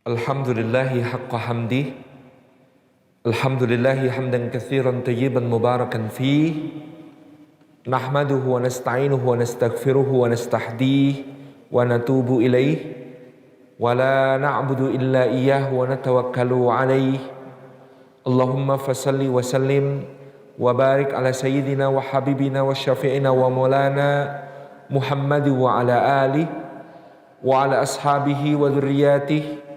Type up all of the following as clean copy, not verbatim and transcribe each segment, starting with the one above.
Alhamdulillahi haqqa hamdi. Alhamdulillahi hamdan katsiran tayyiban mubarakan fih. Nahmaduhu wa nasta'inuhu wa nastaghfiruhu wa nastahdihi wa natubu ilaih. Wa la na'budu illa iyyah wa natawakkalu alaih. Allahumma fasalli wa sallim wa barik ala sayyidina wa habibina wa syafi'ina wa maulana Muhammad wa ala alihi wa ala ashabihi wa dhurriyyatihi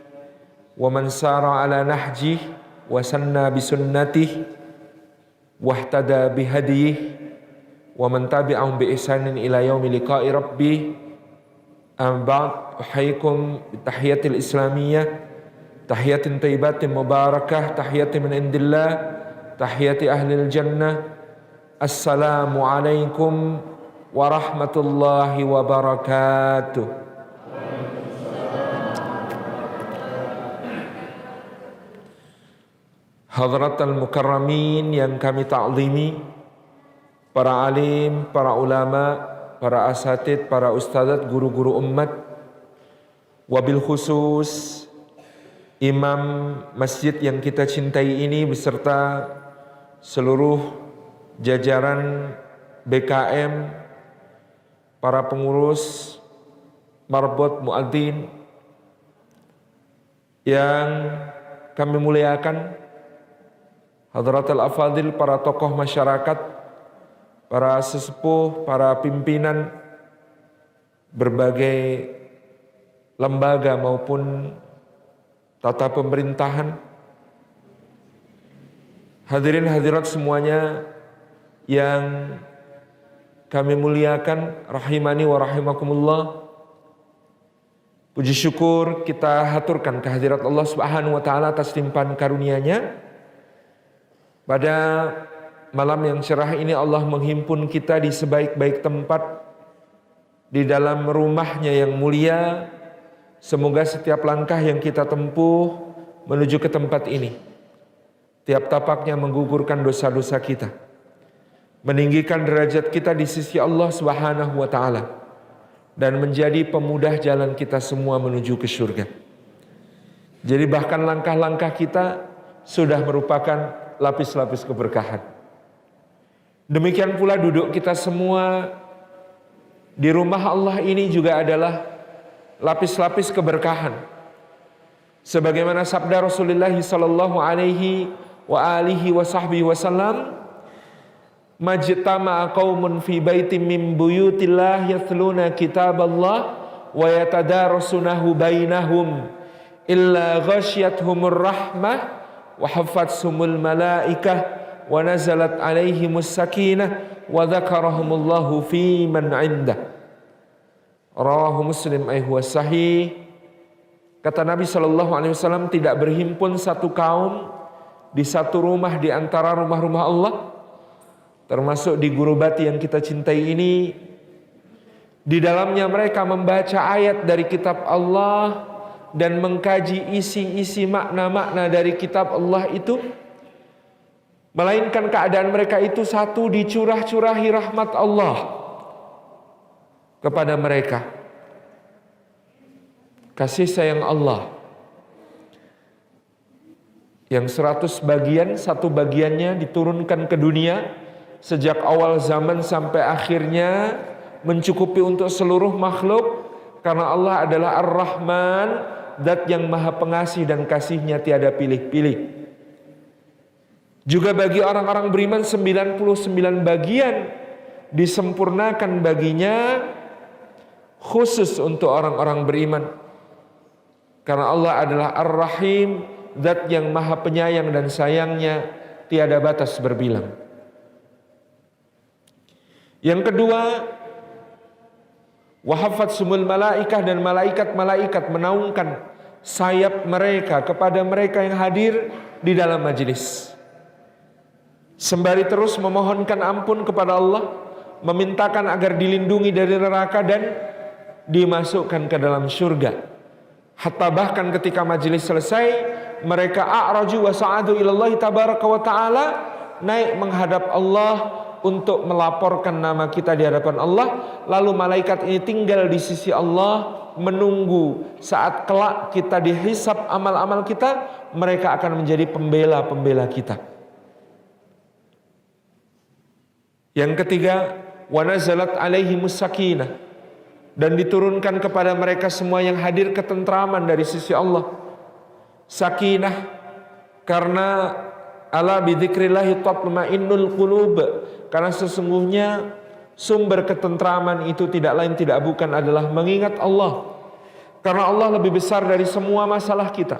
wa man sara ala nahjih wa sanna bisunnatih wahtada bihadiyih wa man tabi'ahum bi ihsanin ila yaumi liqa'i rabbih. Amma ba'd, uhayyikum bitahiyatil islamiyah, tahiyatin thayyibatin mubarakah, tahiyatin min indillah, tahiyati ahlil jannah. Assalamu alaikum warahmatullahi wabarakatuh. Hadratal mukarramin yang kami ta'zimi, para alim, para ulama, para asatid, para ustadzat, guru-guru umat, wabil khusus imam masjid yang kita cintai ini beserta seluruh jajaran BKM, para pengurus, marbot, muadzin yang kami muliakan, hadratul afadil, para tokoh masyarakat, para sesepuh, para pimpinan berbagai lembaga maupun tata pemerintahan, hadirin hadirat semuanya yang kami muliakan, rahimani wa rahimakumullah. Puji syukur kita haturkan kehadirat Allah Subhanahu wa taala atas limpahan karunia-Nya. Pada malam yang cerah ini Allah menghimpun kita di sebaik-baik tempat di dalam rumah-Nya yang mulia. Semoga setiap langkah yang kita tempuh menuju ke tempat ini, tiap tapaknya menggugurkan dosa-dosa kita, meninggikan derajat kita di sisi Allah Subhanahu wa taala, dan menjadi pemudah jalan kita semua menuju ke surga. Jadi bahkan langkah-langkah kita sudah merupakan lapis-lapis keberkahan. Demikian pula duduk kita semua di rumah Allah ini juga adalah lapis-lapis keberkahan. Sebagaimana sabda Rasulullah sallallahu alaihi wa alihi wa sahbihi wasallam, majtama'a qaumun fi baitin min buyutillah yatluna kitaballah wa yatadarasunahu bainahum illa ghasyiyatuhumur rahmah wa haffatsumul malaikah wa nazalat alaihimus sakinah wa dzakarahumullahu fi man 'indah. Rawahu Muslim huwa sahih. Kata Nabi sallallahu alaihi wasallam, tidak berhimpun satu kaum di satu rumah di antara rumah-rumah Allah, termasuk di Gurubati yang kita cintai ini, di dalamnya mereka membaca ayat dari kitab Allah dan mengkaji isi-isi makna-makna dari kitab Allah itu, melainkan keadaan mereka itu satu, dicurah-curahi rahmat Allah kepada mereka, kasih sayang Allah yang 100 bagian, satu bagiannya diturunkan ke dunia sejak awal zaman sampai akhirnya, mencukupi untuk seluruh makhluk, karena Allah adalah Ar-Rahman, Zat yang maha pengasih dan kasih-Nya tiada pilih-pilih. Juga bagi orang-orang beriman 99 bagian disempurnakan baginya, khusus untuk orang-orang beriman, karena Allah adalah Ar-Rahim, Zat yang maha penyayang dan sayangnya tiada batas berbilang. Yang kedua, wahafatsumul malaikah, dan malaikat-malaikat menaungkan sayap mereka kepada mereka yang hadir di dalam majelis, sembari terus memohonkan ampun kepada Allah, memintakan agar dilindungi dari neraka dan dimasukkan ke dalam surga. Hatta bahkan ketika majelis selesai, mereka a'raju wa sa'adu ilallahi tabaraka wa ta'ala, naik menghadap Allah untuk melaporkan nama kita di hadapan Allah, lalu malaikat ini tinggal di sisi Allah menunggu saat kelak kita dihisab amal-amal kita, mereka akan menjadi pembela-pembela kita. Yang ketiga, wa nazalat alaihimus sakinah, dan diturunkan kepada mereka semua yang hadir ketentraman dari sisi Allah. Sakinah karena ala bidzikrillahi tatma'innul qulub, karena sesungguhnya sumber ketentraman itu tidak lain tidak bukan adalah mengingat Allah. Karena Allah lebih besar dari semua masalah kita.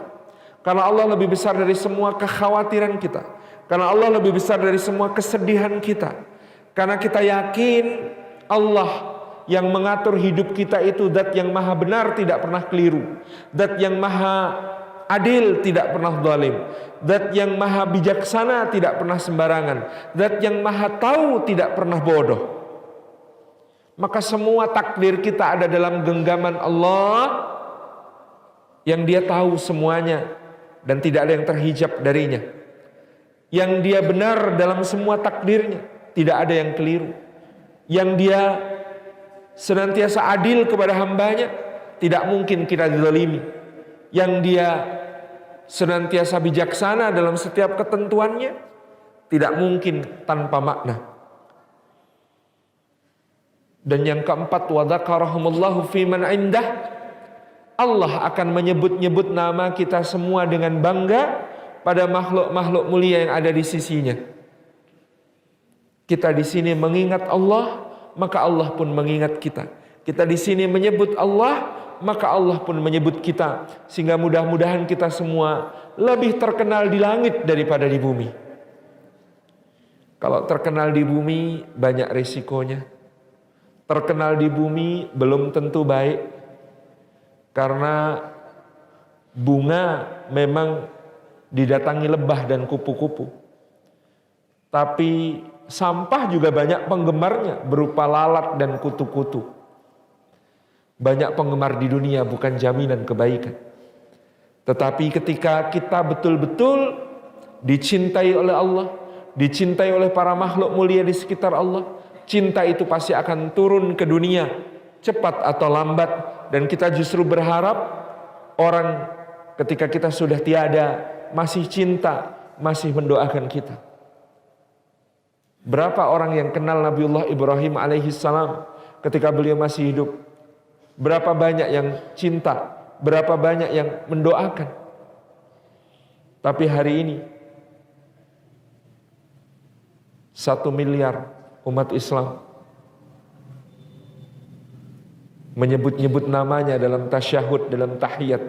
Karena Allah lebih besar dari semua kekhawatiran kita. Karena Allah lebih besar dari semua kesedihan kita. Karena kita yakin Allah yang mengatur hidup kita itu zat yang maha benar, tidak pernah keliru. Zat yang maha adil, tidak pernah zalim. Zat yang maha bijaksana, tidak pernah sembarangan. Zat yang maha tahu, tidak pernah bodoh. Maka semua takdir kita ada dalam genggaman Allah yang Dia tahu semuanya dan tidak ada yang terhijab darinya. Yang Dia benar dalam semua takdirnya, tidak ada yang keliru. Yang Dia senantiasa adil kepada hambanya, tidak mungkin kita dizalimi. Yang Dia senantiasa bijaksana dalam setiap ketentuannya, tidak mungkin tanpa makna. Dan yang keempat, wa dzakarahumullahu fi man indah, Allah akan menyebut-nyebut nama kita semua dengan bangga pada makhluk-makhluk mulia yang ada di sisinya. Kita di sini mengingat Allah, maka Allah pun mengingat kita. Kita di sini menyebut Allah, maka Allah pun menyebut kita. Sehingga mudah-mudahan kita semua lebih terkenal di langit daripada di bumi. Kalau terkenal di bumi banyak risikonya. Terkenal di bumi belum tentu baik. Karena bunga memang didatangi lebah dan kupu-kupu. Tapi sampah juga banyak penggemarnya berupa lalat dan kutu-kutu. Banyak penggemar di dunia bukan jaminan kebaikan. Tetapi ketika kita betul-betul dicintai oleh Allah, dicintai oleh para makhluk mulia di sekitar Allah, cinta itu pasti akan turun ke dunia cepat atau lambat. Dan kita justru berharap orang ketika kita sudah tiada masih cinta, masih mendoakan kita. Berapa orang yang kenal Nabiullah Ibrahim alaihi salam ketika beliau masih hidup? Berapa banyak yang cinta, berapa banyak yang mendoakan. Tapi hari ini 1 miliar umat Islam menyebut-nyebut namanya dalam tasyahud, dalam tahiyat.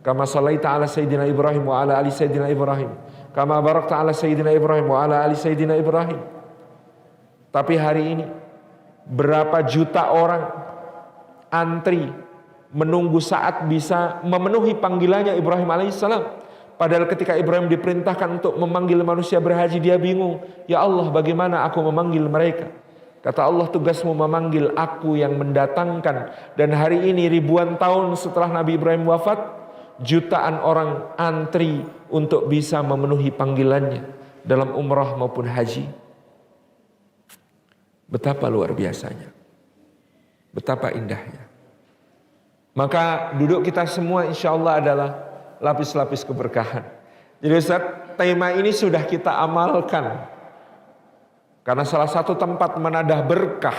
Kama salaita ala Sayyidina Ibrahim wa ala ali Sayyidina Ibrahim. Kama barakta ala Sayyidina Ibrahim wa ala ali Sayyidina Ibrahim. Tapi hari ini berapa juta orang antri menunggu saat bisa memenuhi panggilannya Ibrahim alaihissalam. Padahal ketika Ibrahim diperintahkan untuk memanggil manusia berhaji, dia bingung. Ya Allah, bagaimana aku memanggil mereka? Kata Allah, tugasmu memanggil aku yang mendatangkan. Dan hari ini ribuan tahun setelah Nabi Ibrahim wafat, jutaan orang antri untuk bisa memenuhi panggilannya dalam umrah maupun haji. Betapa luar biasanya. Betapa indahnya. Maka duduk kita semua insya Allah adalah lapis-lapis keberkahan. Jadi Ustaz, tema ini sudah kita amalkan. Karena salah satu tempat menadah berkah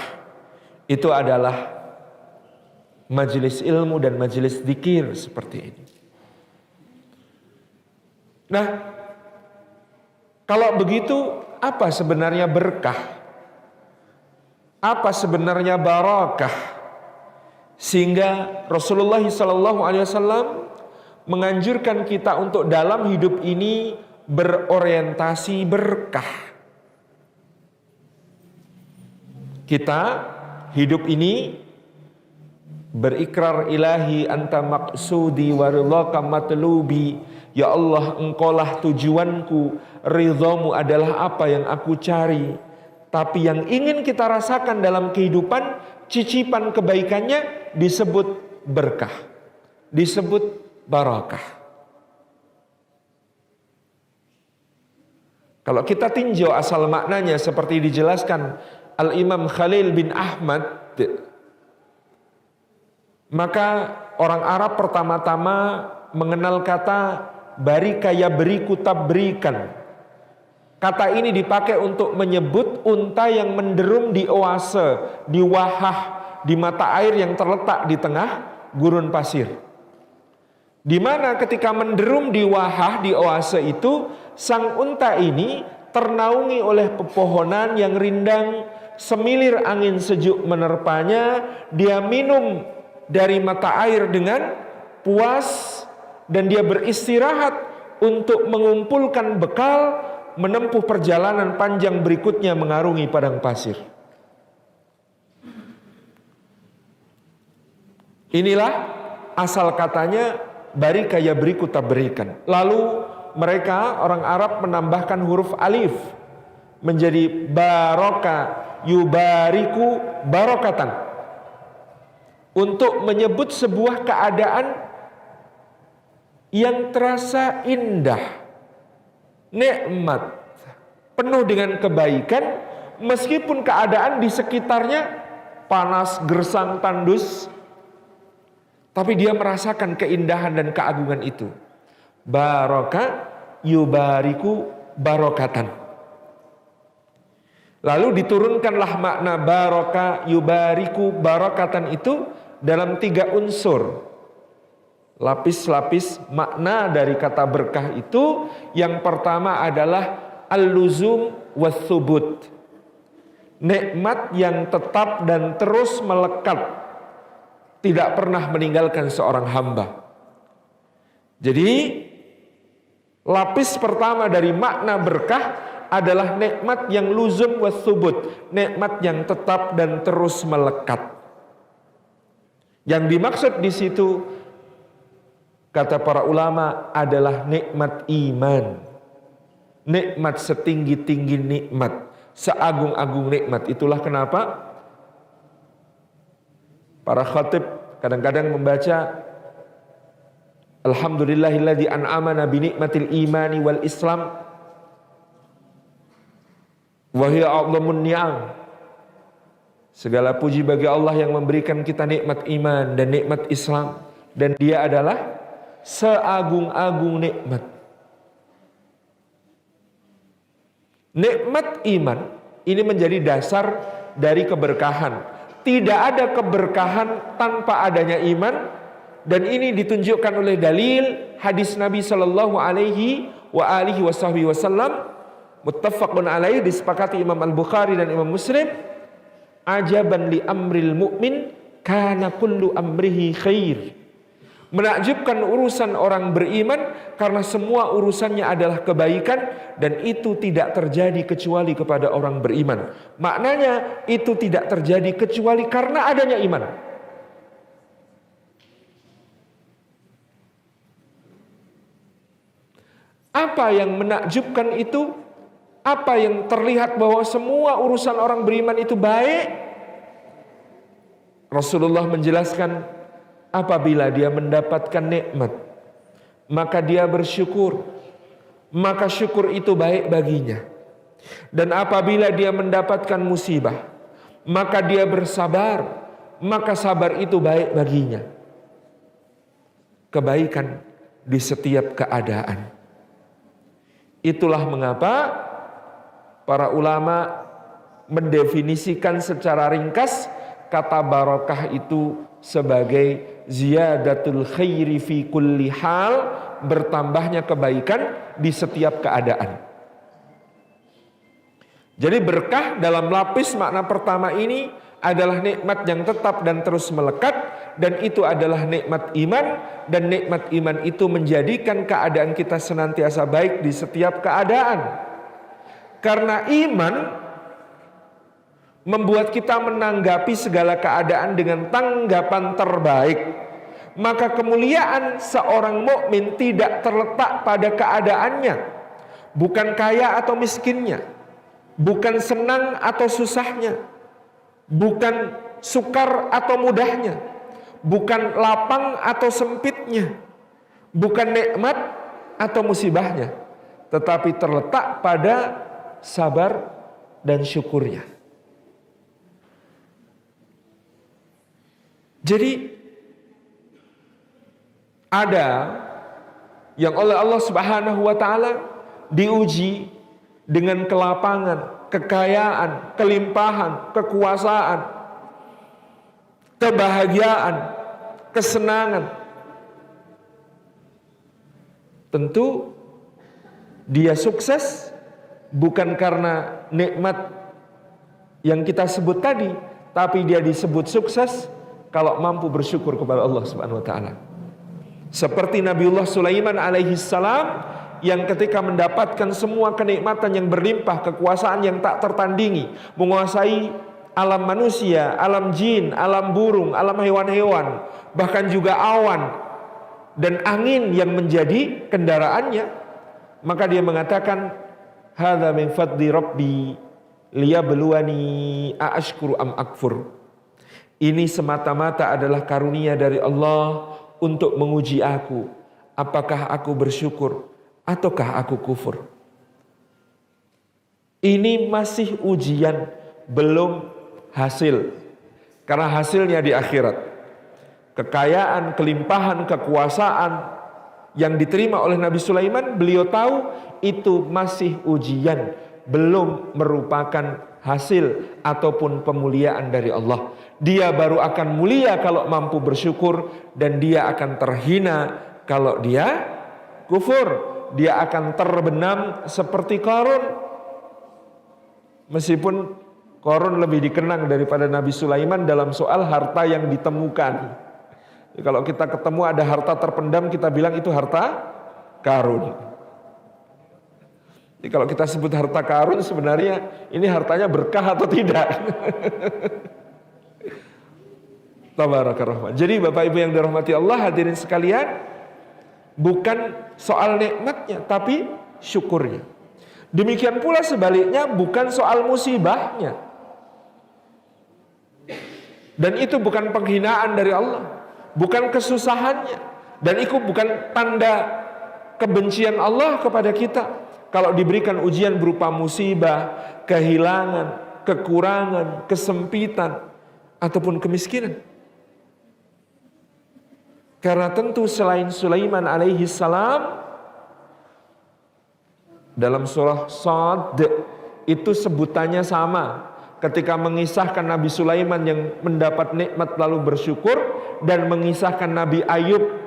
itu adalah majelis ilmu dan majelis dzikir seperti ini. Nah, kalau begitu apa sebenarnya berkah? Apa sebenarnya barakah? Sehingga Rasulullah SAW menganjurkan kita untuk dalam hidup ini berorientasi berkah. Kita hidup ini berikrar ilahi anta maqsudi wa ridhaka matlubi. Ya Allah, engkaulah tujuanku, ridhamu adalah apa yang aku cari. Tapi yang ingin kita rasakan dalam kehidupan, cicipan kebaikannya disebut berkah, disebut barakah. Kalau kita tinjau asal maknanya seperti dijelaskan Al-Imam Khalil bin Ahmad, maka orang Arab pertama-tama mengenal kata barika yabriku tabrikan. Kata ini dipakai untuk menyebut unta yang menderum di oase, di wahah, di mata air yang terletak di tengah gurun pasir. Di mana ketika menderum di wahah, di oase itu, sang unta ini ternaungi oleh pepohonan yang rindang, semilir angin sejuk menerpanya, dia minum dari mata air dengan puas, dan dia beristirahat untuk mengumpulkan bekal menempuh perjalanan panjang berikutnya mengarungi padang pasir. Inilah asal katanya barika yabriku tabrikan. Lalu mereka orang Arab menambahkan huruf alif menjadi baraka yubariku barokatan untuk menyebut sebuah keadaan yang terasa indah, nikmat, penuh dengan kebaikan, meskipun keadaan di sekitarnya panas, gersang, tandus, tapi dia merasakan keindahan dan keagungan itu. Baraka yubariku barokatan. Lalu diturunkanlah makna baraka yubariku barokatan itu dalam 3 unsur. Lapis-lapis makna dari kata berkah itu, yang pertama adalah al-luzum was-subut. Nikmat yang tetap dan terus melekat, tidak pernah meninggalkan seorang hamba. Jadi lapis pertama dari makna berkah adalah nikmat yang luzum was-subut, nikmat yang tetap dan terus melekat. Yang dimaksud di situ kata para ulama adalah nikmat iman. Nikmat setinggi-tinggi nikmat, seagung-agung nikmat. Itulah kenapa para khatib kadang-kadang membaca alhamdulillahilladzi an'amana bi nikmatil imani wal islam wa hiya a'dhamun ni'am. Segala puji bagi Allah yang memberikan kita nikmat iman dan nikmat Islam, dan dia adalah seagung-agung nikmat. Nikmat iman ini menjadi dasar dari keberkahan. Tidak ada keberkahan tanpa adanya iman, dan ini ditunjukkan oleh dalil hadis Nabi sallallahu alaihi wasallam muttafaqun alaihi, disepakati Imam Al-Bukhari dan Imam Muslim. Ajaban li amril mu'min kana kullu amrihi khair. Menakjubkan urusan orang beriman karena semua urusannya adalah kebaikan, dan itu tidak terjadi kecuali kepada orang beriman. Maknanya itu tidak terjadi kecuali karena adanya iman. Apa yang menakjubkan itu? Apa yang terlihat bahwa semua urusan orang beriman itu baik? Rasulullah menjelaskan, apabila dia mendapatkan nikmat, maka dia bersyukur, maka syukur itu baik baginya. Dan apabila dia mendapatkan musibah, maka dia bersabar, maka sabar itu baik baginya. Kebaikan di setiap keadaan. Itulah mengapa para ulama mendefinisikan secara ringkas kata barokah itu sebagai ziyadatul khairi fi kulli hal, bertambahnya kebaikan di setiap keadaan. Jadi berkah dalam lapis makna pertama ini adalah nikmat yang tetap dan terus melekat, dan itu adalah nikmat iman, dan nikmat iman itu menjadikan keadaan kita senantiasa baik di setiap keadaan. Karena iman membuat kita menanggapi segala keadaan dengan tanggapan terbaik. Maka kemuliaan seorang mukmin tidak terletak pada keadaannya, bukan kaya atau miskinnya, bukan senang atau susahnya, bukan sukar atau mudahnya, bukan lapang atau sempitnya, bukan nikmat atau musibahnya. tetapi terletak pada sabar dan syukurnya. Jadi ada yang oleh Allah Subhanahu wa taala diuji dengan kelapangan, kekayaan, kelimpahan, kekuasaan, kebahagiaan, kesenangan. Tentu dia sukses bukan karena nikmat yang kita sebut tadi, tapi dia disebut sukses kalau mampu bersyukur kepada Allah Subhanahu wa taala. Seperti Nabiullah Sulaiman alaihi salam yang ketika mendapatkan semua kenikmatan yang berlimpah, kekuasaan yang tak tertandingi, menguasai alam manusia, alam jin, alam burung, alam hewan-hewan, bahkan juga awan dan angin yang menjadi kendaraannya, maka dia mengatakan, hadza min fadli rabbi liyabluwani aashkuru am akfur. Ini semata-mata adalah karunia dari Allah untuk menguji aku, apakah aku bersyukur ataukah aku kufur. Ini masih ujian, belum hasil. Karena hasilnya di akhirat. Kekayaan, kelimpahan, kekuasaan yang diterima oleh Nabi Sulaiman, beliau tahu itu masih ujian, belum merupakan hasil ataupun pemuliaan dari Allah. Dia baru akan mulia kalau mampu bersyukur, dan dia akan terhina kalau dia kufur. Dia akan terbenam seperti Qarun. Meskipun Qarun lebih dikenang daripada Nabi Sulaiman dalam soal harta yang ditemukan. Kalau kita ketemu ada harta terpendam, kita bilang itu harta Qarun. Jadi kalau kita sebut harta Qarun, sebenarnya ini hartanya berkah atau tidak? Tabarakallah. Jadi Bapak Ibu yang dirahmati Allah, hadirin sekalian, bukan soal nikmatnya, tapi syukurnya. Demikian pula sebaliknya, bukan soal musibahnya. Dan itu bukan penghinaan dari Allah, bukan kesusahannya, dan itu bukan tanda kebencian Allah kepada kita. Kalau diberikan ujian berupa musibah, kehilangan, kekurangan, kesempitan, ataupun kemiskinan. Karena tentu selain Sulaiman alaihi salam, dalam surah Shad itu sebutannya sama. Ketika mengisahkan Nabi Sulaiman yang mendapat nikmat lalu bersyukur, dan mengisahkan Nabi Ayub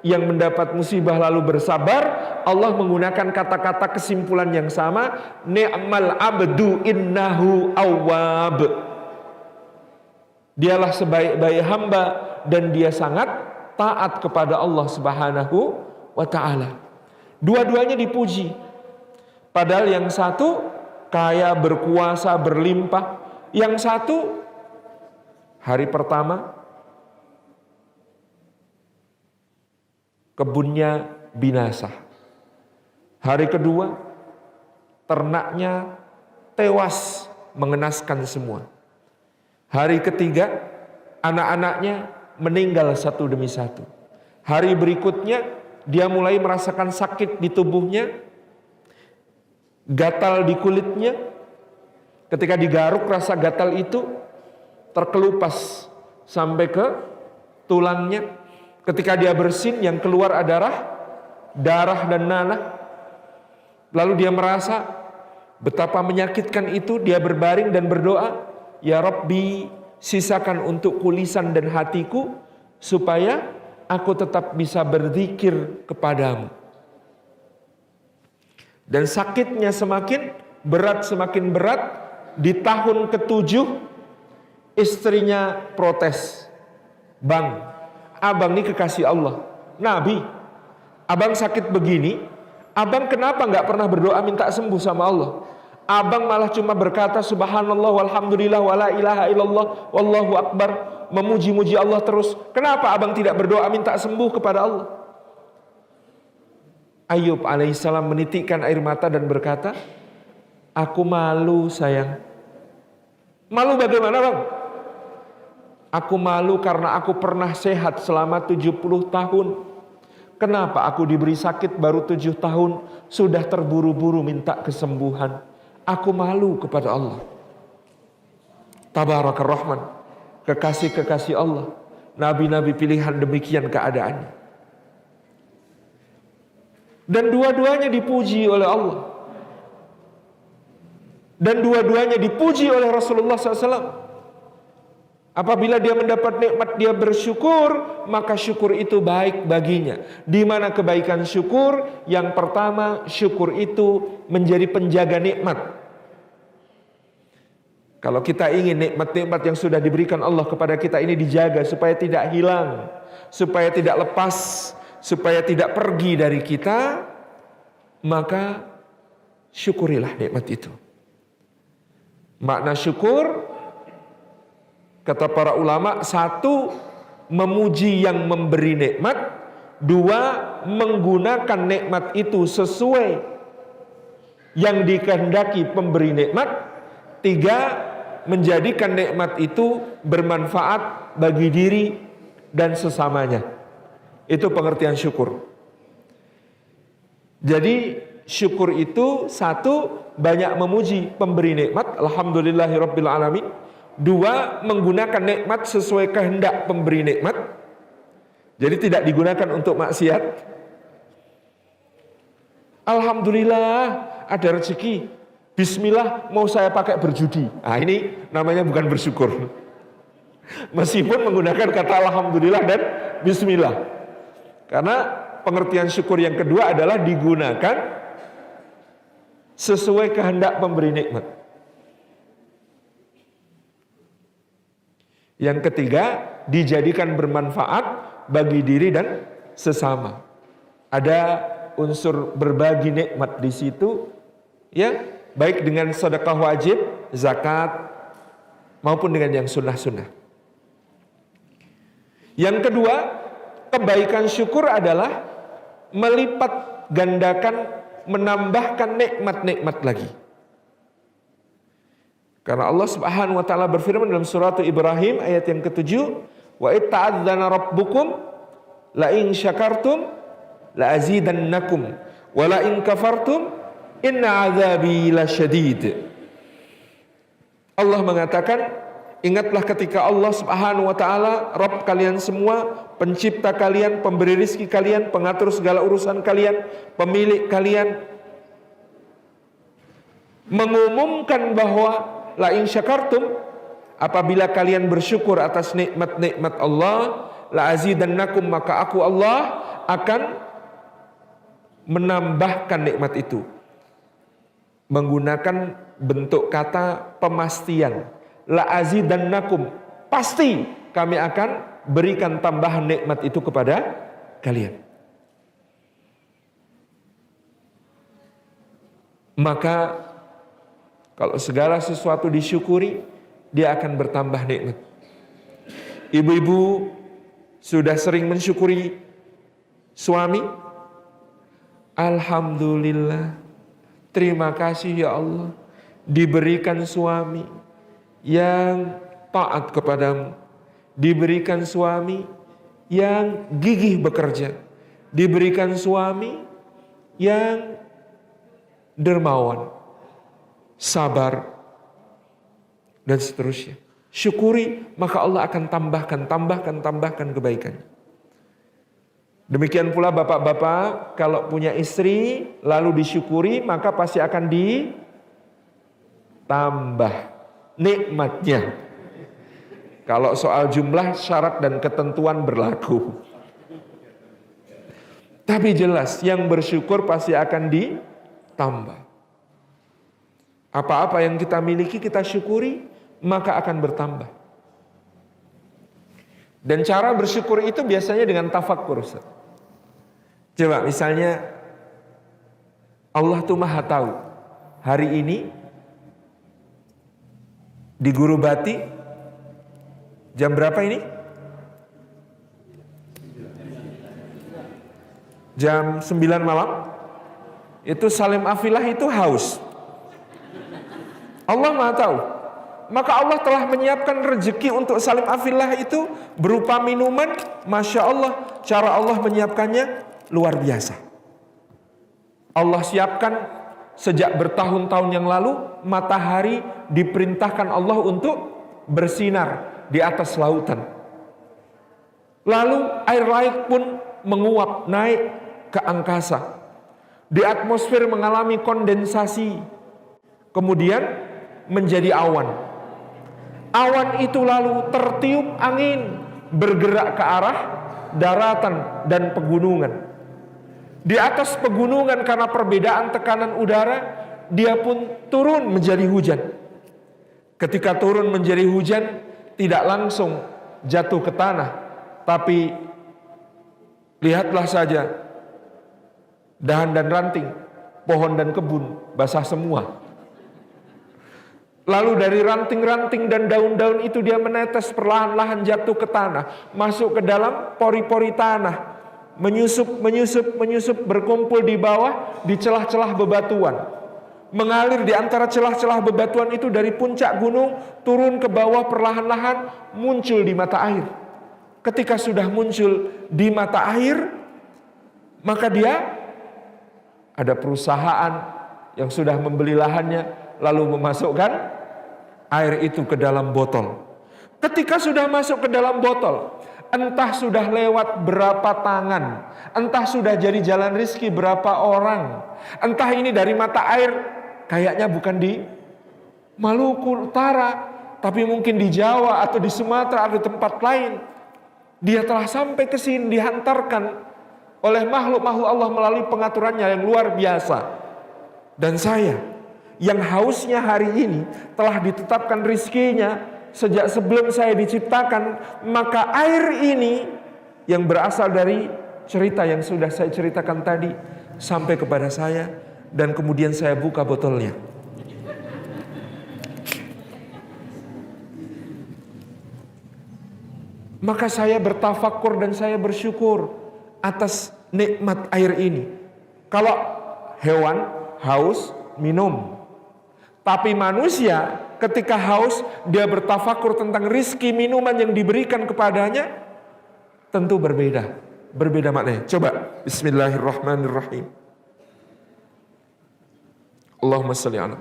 yang mendapat musibah lalu bersabar, Allah menggunakan kata-kata kesimpulan yang sama, ni'mal abdu innahu awwab. Dialah sebaik-baik hamba dan dia sangat taat kepada Allah Subhanahu wa ta'ala. Dua-duanya dipuji. Padahal yang satu kaya, berkuasa, berlimpah. Yang satu hari pertama kebunnya binasa. Hari kedua ternaknya tewas mengenaskan semua. Hari ketiga anak-anaknya meninggal satu demi satu. Hari berikutnya dia mulai merasakan sakit di tubuhnya, gatal di kulitnya. Ketika digaruk rasa gatal itu terkelupas sampai ke tulangnya. Ketika dia bersin yang keluar adalah darah dan nanah. Lalu dia merasa betapa menyakitkan itu. Dia berbaring dan berdoa, ya Rabbi, sisakan untukku lisan dan hatiku supaya aku tetap bisa berzikir kepadamu. Dan sakitnya semakin berat, semakin berat. Di tahun ke-7 istrinya protes, Bang, abang ini kekasih Allah, Nabi, abang sakit begini, abang kenapa gak pernah berdoa minta sembuh sama Allah? Abang malah cuma berkata subhanallah walhamdulillah wala ilaha illallah wallahu akbar, memuji-muji Allah terus. Kenapa abang tidak berdoa minta sembuh kepada Allah? Ayub alaihissalam menitikkan air mata dan berkata, aku malu sayang. Malu bagaimana bang? Aku malu karena aku pernah sehat selama 70 tahun. Kenapa aku diberi sakit baru 7 tahun, sudah terburu-buru minta kesembuhan. Aku malu kepada Allah. Tabarakar Rahman, kekasih-kekasih Allah, nabi-nabi pilihan demikian keadaannya. Dan dua-duanya dipuji oleh Allah. Dan dua-duanya dipuji oleh Rasulullah SAW. Apabila dia mendapat nikmat, dia bersyukur, maka syukur itu baik baginya. Di mana kebaikan syukur? Yang pertama, syukur itu menjadi penjaga nikmat. Kalau kita ingin nikmat-nikmat yang sudah diberikan Allah kepada kita ini dijaga supaya tidak hilang, supaya tidak lepas, supaya tidak pergi dari kita, maka syukurilah nikmat itu. Makna syukur, kata para ulama, 1, memuji yang memberi nikmat. 2, menggunakan nikmat itu sesuai yang dikehendaki pemberi nikmat. 3, menjadikan nikmat itu bermanfaat bagi diri dan sesamanya. Itu pengertian syukur. Jadi syukur itu 1, banyak memuji pemberi nikmat, alhamdulillahirabbil alamin. 2, menggunakan nikmat sesuai kehendak pemberi nikmat. Jadi tidak digunakan untuk maksiat. Alhamdulillah ada rezeki, bismillah mau saya pakai berjudi. Nah, ini namanya bukan bersyukur. Meskipun menggunakan kata alhamdulillah dan bismillah. Karena pengertian syukur yang kedua adalah digunakan sesuai kehendak pemberi nikmat. Yang ketiga, dijadikan bermanfaat bagi diri dan sesama. Ada unsur berbagi nikmat di situ, ya, baik dengan sedekah wajib, zakat, maupun dengan yang sunnah-sunnah. Yang kedua, kebaikan syukur adalah melipat gandakan, menambahkan nikmat-nikmat lagi. Karena Allah Subhanahu wa taala berfirman dalam surat Ibrahim ayat yang ke-7, wa itta'adzana rabbukum la in syakartum la azidannakum wa la in kafartum inna azabi lasyadid. Allah mengatakan, ingatlah ketika Allah Subhanahu wa taala, Rabb kalian semua, pencipta kalian, pemberi rizki kalian, pengatur segala urusan kalian, pemilik kalian, mengumumkan bahwa la in syakartum, apabila kalian bersyukur atas nikmat-nikmat Allah, la azidannakum, maka aku Allah akan menambahkan nikmat itu. Menggunakan bentuk kata pemastian, la azidannakum, pasti kami akan berikan tambahan nikmat itu kepada kalian. Maka kalau segala sesuatu disyukuri, dia akan bertambah nikmat. Ibu-ibu sudah sering mensyukuri suami? Alhamdulillah, terima kasih ya Allah, diberikan suami yang taat kepadamu, diberikan suami yang gigih bekerja, diberikan suami yang dermawan, sabar, dan seterusnya. Syukuri, maka Allah akan tambahkan kebaikannya. Demikian pula bapak-bapak, kalau punya istri lalu disyukuri, maka pasti akan ditambah nikmatnya. Kalau soal jumlah, syarat dan ketentuan berlaku. Tapi jelas, yang bersyukur pasti akan ditambah. Apa-apa yang kita miliki kita syukuri, maka akan bertambah. Dan cara bersyukur itu biasanya dengan tafakkur, Ustaz. Coba misalnya, Allah tuh maha tahu, hari ini di Guru Bati jam berapa ini? Jam 9 malam. Itu Salim Afilah itu haus. Allah maha tahu. Maka Allah telah menyiapkan rezeki untuk Salim Afilah itu berupa minuman. Masya Allah, cara Allah menyiapkannya luar biasa. Allah siapkan sejak bertahun-tahun yang lalu, matahari diperintahkan Allah untuk bersinar di atas lautan. Lalu air laut pun menguap naik ke angkasa. Di atmosfer mengalami kondensasi, kemudian menjadi awan. Awan itu lalu tertiup angin, bergerak ke arah daratan dan pegunungan. Di atas pegunungan karena perbedaan tekanan udara, dia pun turun menjadi hujan. Ketika turun menjadi hujan, tidak langsung jatuh ke tanah, tapi lihatlah saja, dahan dan ranting, pohon dan kebun basah semua. Lalu dari ranting-ranting dan daun-daun itu dia menetes perlahan-lahan jatuh ke tanah, masuk ke dalam pori-pori tanah, menyusup, berkumpul di bawah, di celah-celah bebatuan, mengalir di antara celah-celah bebatuan itu dari puncak gunung turun ke bawah perlahan-lahan muncul di mata air. Ketika sudah muncul di mata air, maka dia ada perusahaan yang sudah membeli lahannya, lalu memasukkan air itu ke dalam botol. Ketika sudah masuk ke dalam botol, entah sudah lewat berapa tangan, entah sudah jadi jalan rezeki berapa orang, entah ini dari mata air, kayaknya bukan di Maluku Utara, tapi mungkin di Jawa atau di Sumatera atau tempat lain. Dia telah sampai ke sini, dihantarkan oleh makhluk-makhluk Allah melalui pengaturannya yang luar biasa. Dan saya yang hausnya hari ini telah ditetapkan rizkinya sejak sebelum saya diciptakan, maka air ini yang berasal dari cerita yang sudah saya ceritakan tadi sampai kepada saya, dan kemudian saya buka botolnya. Maka saya bertafakur dan saya bersyukur atas nikmat air ini. Kalau hewan haus minum, tapi manusia ketika haus dia bertafakur tentang rizki minuman yang diberikan kepadanya, tentu berbeda maknanya. Coba bismillahirrahmanirrahim. Allahumma shalli ala.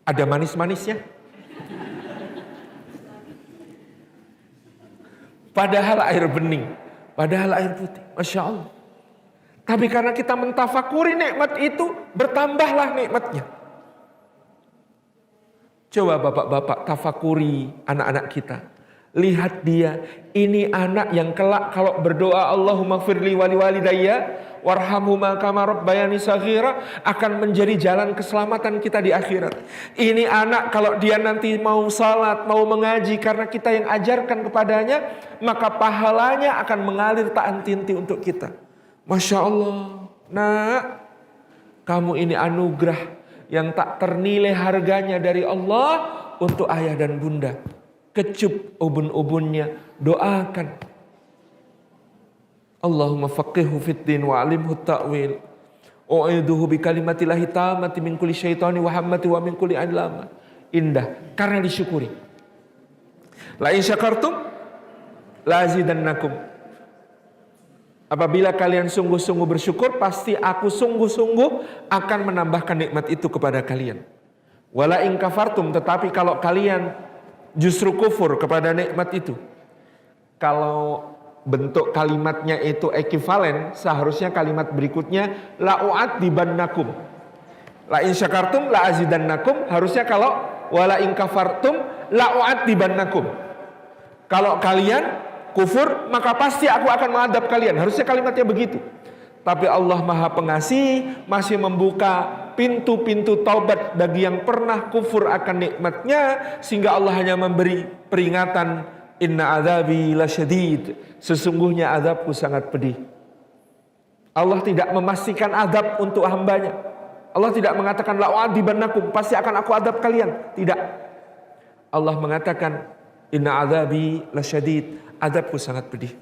Ada manis-manisnya. Padahal air bening, padahal air putih, Masya Allah. Tapi karena kita mentafakuri nikmat itu, bertambahlah nikmatnya. Coba bapak-bapak tafakuri anak-anak kita. Lihat dia, ini anak yang kelak kalau berdoa Allahumma firli wali walidayya warhamhuma kama rabbayani shaghira akan menjadi jalan keselamatan kita di akhirat. Ini anak kalau dia nanti mau salat, mau mengaji karena kita yang ajarkan kepadanya, maka pahalanya akan mengalir tak henti-henti untuk kita. Masya Allah, nak, kamu ini anugerah yang tak ternilai harganya dari Allah untuk ayah dan bunda. Kecup ubun-ubunnya, doakan. Allahumma faqihhu fid din wa alimhu ta'wil. U'iduhu bi kalimatillahi tammati min kulli syaitani wa hammati wa min kulli adlama. Indah karena disyukuri. La in syakartum la azidannakum. Apabila kalian sungguh-sungguh bersyukur, pasti aku sungguh-sungguh akan menambahkan nikmat itu kepada kalian. Wala in kafartum, tetapi kalau kalian justru kufur kepada nikmat itu, kalau bentuk kalimatnya itu ekivalen, seharusnya kalimat berikutnya la'u'ad dibannakum. La in syakartum la azidannakum, harusnya kalau wala in kafartum la'u'ad dibannakum. Kalau kalian kufur, maka pasti aku akan mengadab kalian. Harusnya kalimatnya begitu. Tapi Allah Maha Pengasih masih membuka pintu-pintu taubat bagi yang pernah kufur akan nikmatnya, sehingga Allah hanya memberi peringatan, inna adzabi lasyadid, sesungguhnya azabku sangat pedih. Allah tidak memastikan azab untuk hambanya. Allah tidak mengatakan la'u'adzibannakum, pasti akan aku adab kalian. Tidak. Allah mengatakan inna adzabi lasyadid, azabku sangat pedih.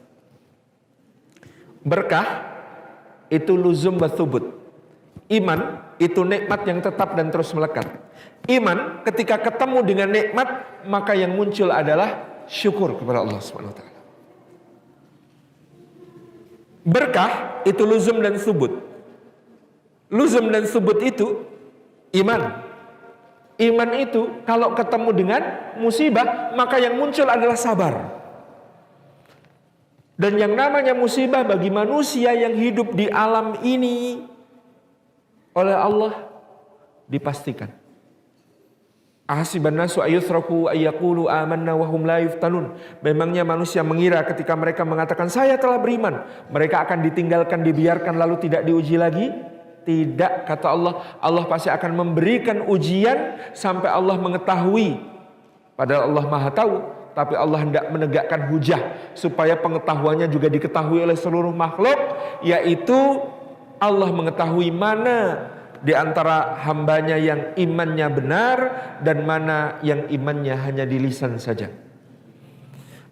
Berkah itu luzum wa thubut. Iman itu nikmat yang tetap dan terus melekat. Iman ketika ketemu dengan nikmat, maka yang muncul adalah syukur kepada Allah Subhanahu wa taala. Berkah itu luzum dan subut. Luzum dan subut itu iman. Iman itu kalau ketemu dengan musibah, maka yang muncul adalah sabar. Dan yang namanya musibah bagi manusia yang hidup di alam ini oleh Allah dipastikan. Ahasiban nasu ayyutraku ayyaqulu amanna wa hum la yuftanun. Memangnya manusia mengira ketika mereka mengatakan saya telah beriman, mereka akan ditinggalkan, dibiarkan lalu tidak diuji lagi? Tidak, kata Allah. Allah pasti akan memberikan ujian sampai Allah mengetahui. Padahal Allah Maha tahu, tapi Allah hendak menegakkan hujah supaya pengetahuannya juga diketahui oleh seluruh makhluk, yaitu Allah mengetahui mana di antara hambanya yang imannya benar dan mana yang imannya hanya di lisan saja.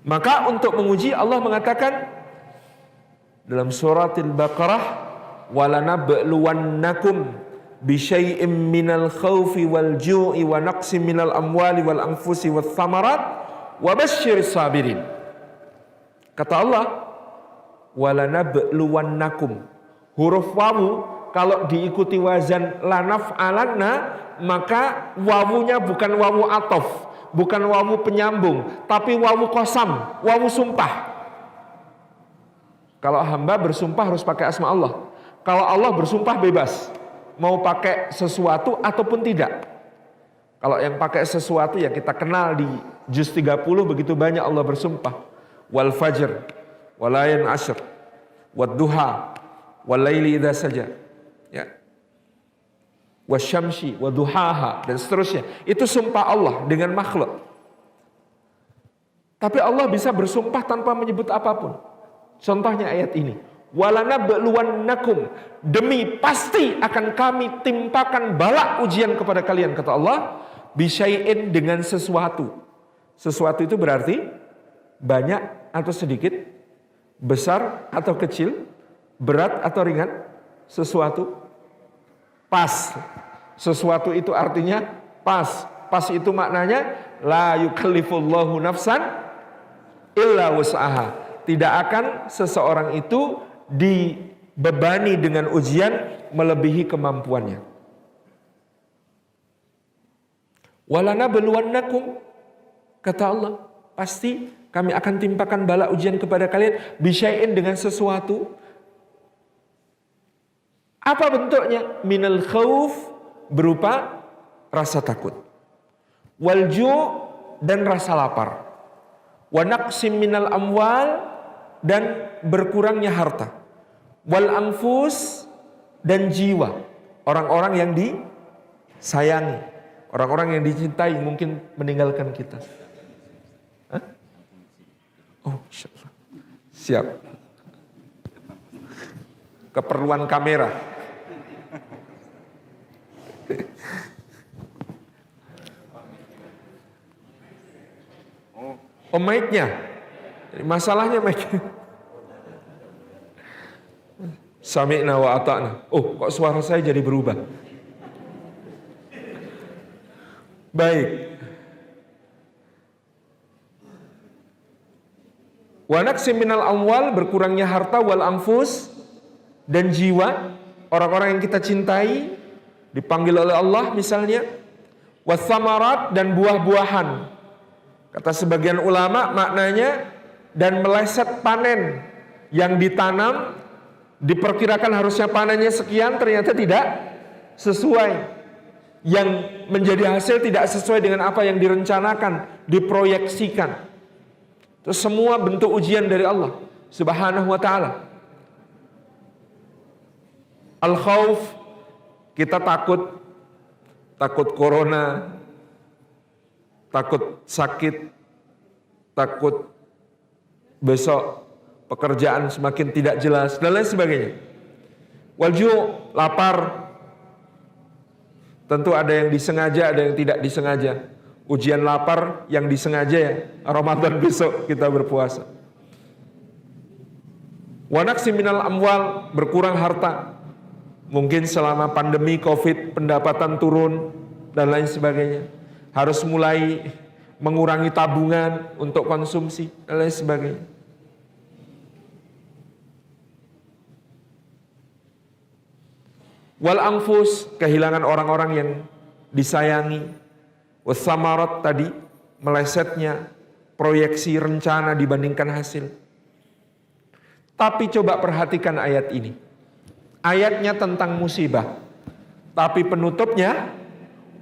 Maka untuk menguji, Allah mengatakan dalam surat Al-Baqarah, walanabluwannakum bisyai'im minal khawfi wal ju'i wa naqsim minal amwali wal anfusi wath thamarat wa basyiris sabirin. Kata Allah, walanabluwannakum. Huruf wawu kalau diikuti wazan lanaf alanna, maka wawunya bukan wawu atof, bukan wawu penyambung, tapi wawu qasam, wawu sumpah. Kalau hamba bersumpah harus pakai asma Allah. Kalau Allah bersumpah bebas, mau pakai sesuatu ataupun tidak. Kalau yang pakai sesuatu ya kita kenal di juz 30 begitu banyak Allah bersumpah. Wal fajr, walayan ashr, wad duha, wal laili idza saja. Ya. Wasyamsi, waduhaha dan seterusnya. Itu sumpah Allah dengan makhluk. Tapi Allah bisa bersumpah tanpa menyebut apapun. Contohnya ayat ini. Walanabluwannakum, demi pasti akan kami timpakan bala ujian kepada kalian, kata Allah, bisyai'in dengan sesuatu. Sesuatu itu berarti banyak atau sedikit, besar atau kecil, berat atau ringan, sesuatu pas. Sesuatu itu artinya pas. Pas itu maknanya la yukallifullahu nafsan illa wus'aha. Tidak akan seseorang itu dibebani dengan ujian melebihi kemampuannya. Walanabluwannakum, kata Allah, pasti kami akan timpakan bala ujian kepada kalian bisyai'in dengan sesuatu. Apa bentuknya? Minal khauf, berupa rasa takut. Wal ju' dan rasa lapar. Wa naqsim minal amwal, dan berkurangnya harta. Wal anfus, dan jiwa. Orang-orang yang disayangi, orang-orang yang dicintai mungkin meninggalkan kita. Hah? Oh, insyaallah. Siap. Keperluan kamera. Oh, mic-nya. Masalahnya mic-nya. Sami'na wa ata'na. Oh, kok suara saya jadi berubah? Baik. Wa naqsim minal amwal, berkurangnya harta, wal anfus, dan jiwa, orang-orang yang kita cintai, dipanggil oleh Allah misalnya, was samarat, dan buah-buahan. Kata sebagian ulama maknanya, dan meleset panen yang ditanam, diperkirakan harusnya panennya sekian, ternyata tidak sesuai. Yang menjadi hasil tidak sesuai dengan apa yang direncanakan, diproyeksikan. Itu semua bentuk ujian dari Allah Subhanahu wa ta'ala. Al-khawf, kita takut corona, takut sakit, takut besok pekerjaan semakin tidak jelas, dan lain sebagainya. Walju', lapar. Tentu ada yang disengaja, ada yang tidak disengaja. Ujian lapar yang disengaja ya, Ramadan besok kita berpuasa. Wa naqsim minal amwal, berkurang harta. Mungkin selama pandemi COVID pendapatan turun dan lain sebagainya. Harus mulai mengurangi tabungan untuk konsumsi dan lain sebagainya. Wal anfus, kehilangan orang-orang yang disayangi. Wassamarat tadi, melesetnya proyeksi rencana dibandingkan hasil. Tapi coba perhatikan ayat ini. Ayatnya tentang musibah. Tapi penutupnya,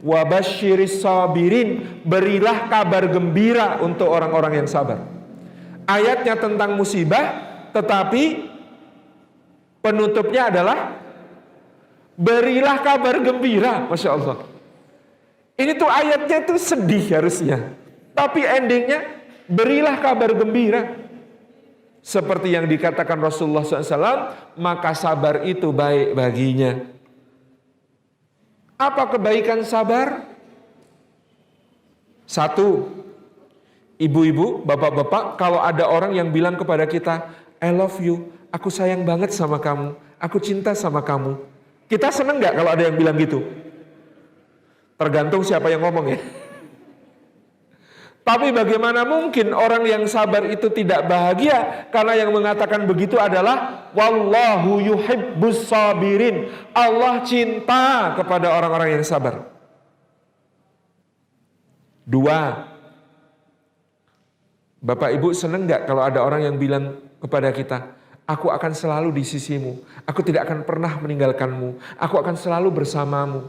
wabasyiris sabirin, berilah kabar gembira untuk orang-orang yang sabar. Ayatnya tentang musibah, tetapi penutupnya adalah berilah kabar gembira. Masya Allah. Ini tuh ayatnya tuh sedih harusnya, tapi endingnya berilah kabar gembira. Seperti yang dikatakan Rasulullah SAW, maka sabar itu baik baginya. Apa kebaikan sabar? Satu, ibu-ibu, bapak-bapak, kalau ada orang yang bilang kepada kita, I love you, aku sayang banget sama kamu, aku cinta sama kamu. Kita seneng gak kalau ada yang bilang gitu? Tergantung siapa yang ngomong ya. Tapi bagaimana mungkin orang yang sabar itu tidak bahagia? Karena yang mengatakan begitu adalah wallahu yuhibbus sabirin. Allah cinta kepada orang-orang yang sabar. Dua, Bapak Ibu senang gak kalau ada orang yang bilang kepada kita, aku akan selalu di sisimu, aku tidak akan pernah meninggalkanmu, aku akan selalu bersamamu,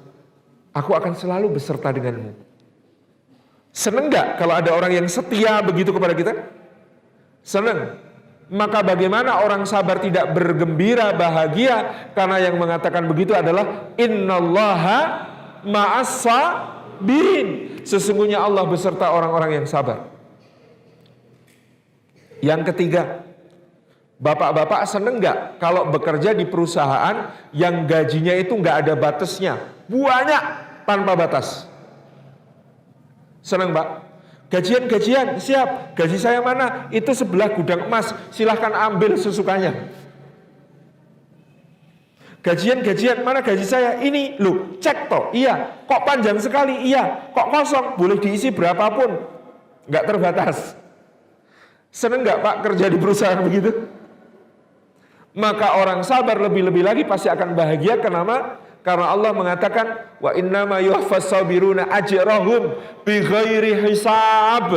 aku akan selalu beserta denganmu. Senang gak kalau ada orang yang setia begitu kepada kita? Senang. Maka bagaimana orang sabar tidak bergembira, bahagia? Karena yang mengatakan begitu adalah innallaha ma'as sabirin. Sesungguhnya Allah beserta orang-orang yang sabar. Yang ketiga, bapak-bapak seneng gak kalau bekerja di perusahaan yang gajinya itu gak ada batasnya, banyak tanpa batas? Seneng Pak? Gajian, siap. Gaji saya mana? Itu sebelah gudang emas, silahkan ambil sesukanya. Gajian, mana gaji saya? Ini, loh, cek toh, iya. Kok panjang sekali? Iya. Kok kosong? Boleh diisi berapapun, nggak terbatas. Seneng nggak Pak kerja di perusahaan begitu? Maka orang sabar lebih-lebih lagi pasti akan bahagia. Kenapa? Karena Allah mengatakan wa innama yuwaffas sabiruna ajrahum bighairi hisab.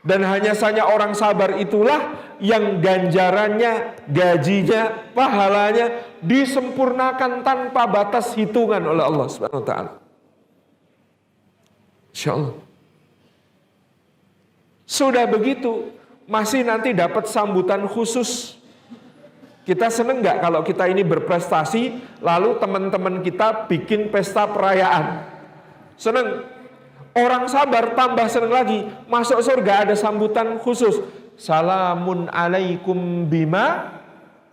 Dan hanya saja orang sabar itulah yang ganjarannya, gajinya, pahalanya disempurnakan tanpa batas hitungan oleh Allah Subhanahu wa taala. Insyaallah. Sudah begitu masih nanti dapat sambutan khusus. Kita seneng gak kalau kita ini berprestasi, lalu teman-teman kita bikin pesta perayaan? Seneng. Orang sabar tambah seneng lagi. Masuk surga ada sambutan khusus. Salamun alaikum bima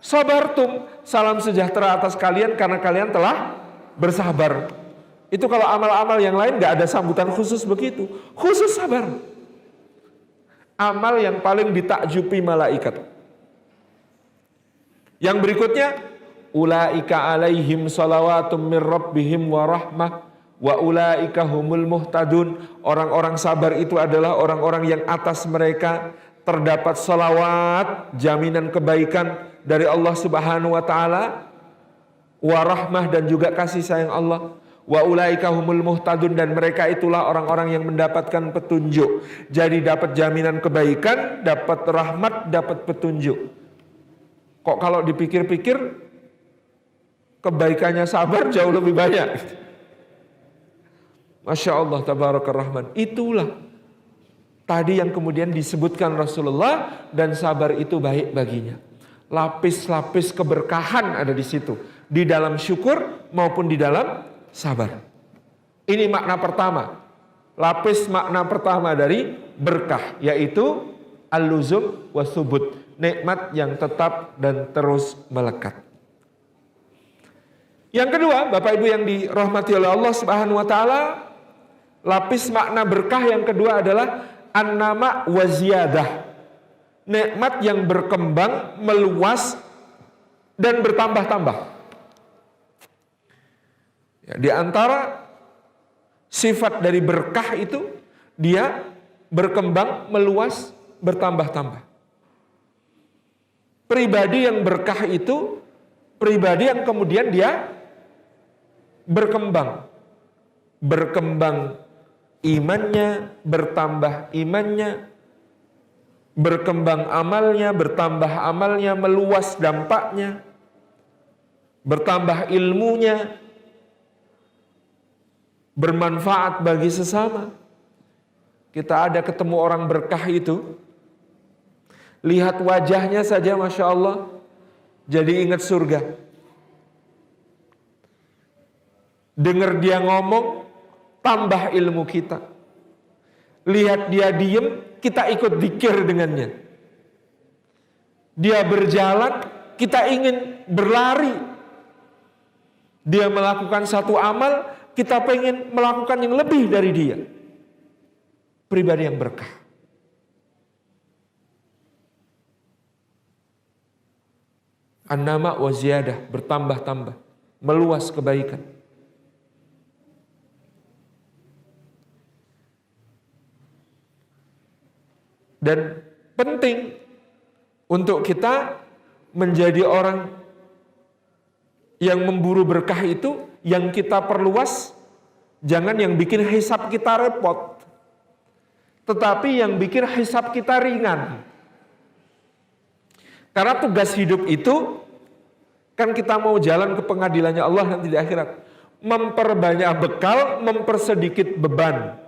sabartum. Salam sejahtera atas kalian karena kalian telah bersabar. Itu kalau amal-amal yang lain gak ada sambutan khusus begitu. Khusus sabar. Amal yang paling ditakjubi malaikat. Yang berikutnya, ulaika alaihim salawatum mir rabbihim wa rahmah wa ulaika humul muhtadun. Orang-orang sabar itu adalah orang-orang yang atas mereka terdapat salawat, jaminan kebaikan dari Allah Subhanahu wa taala, wa rahmah dan juga kasih sayang Allah. Wa ulaika humul muhtadun, dan mereka itulah orang-orang yang mendapatkan petunjuk. Jadi dapat jaminan kebaikan, dapat rahmat, dapat petunjuk. Kok kalau dipikir-pikir kebaikannya sabar jauh lebih banyak. Masya Allah, tabarakar rahman. Itulah tadi yang kemudian disebutkan Rasulullah, dan sabar itu baik baginya. Lapis-lapis keberkahan ada di situ, di dalam syukur maupun di dalam sabar. Ini makna pertama. Lapis makna pertama dari berkah, yaitu al-luzum wa thubut. Nikmat yang tetap dan terus melekat. Yang kedua, Bapak Ibu yang dirahmati oleh Allah Subhanahu wa taala, lapis makna berkah yang kedua adalah an-nama wa ziyadah. Nikmat yang berkembang, meluas dan bertambah-tambah. Ya, di antara sifat dari berkah itu, dia berkembang, meluas, bertambah-tambah. Pribadi yang berkah itu, pribadi yang kemudian dia berkembang. Berkembang imannya, bertambah imannya, berkembang amalnya, bertambah amalnya, meluas dampaknya, bertambah ilmunya, bermanfaat bagi sesama. Kita ada ketemu orang berkah itu, lihat wajahnya saja Masya Allah, jadi ingat surga. Dengar dia ngomong, tambah ilmu kita. Lihat dia diem, kita ikut zikir dengannya. Dia berjalan, kita ingin berlari. Dia melakukan satu amal, kita pengen melakukan yang lebih dari dia. Pribadi yang berkah. An-nama wa ziyadah, bertambah-tambah, meluas kebaikan. Dan penting untuk kita menjadi orang yang memburu berkah itu, yang kita perluas, jangan yang bikin hisab kita repot, tetapi yang bikin hisab kita ringan. Karena tugas hidup itu, kan kita mau jalan ke pengadilannya Allah nanti di akhirat. Memperbanyak bekal, mempersedikit beban.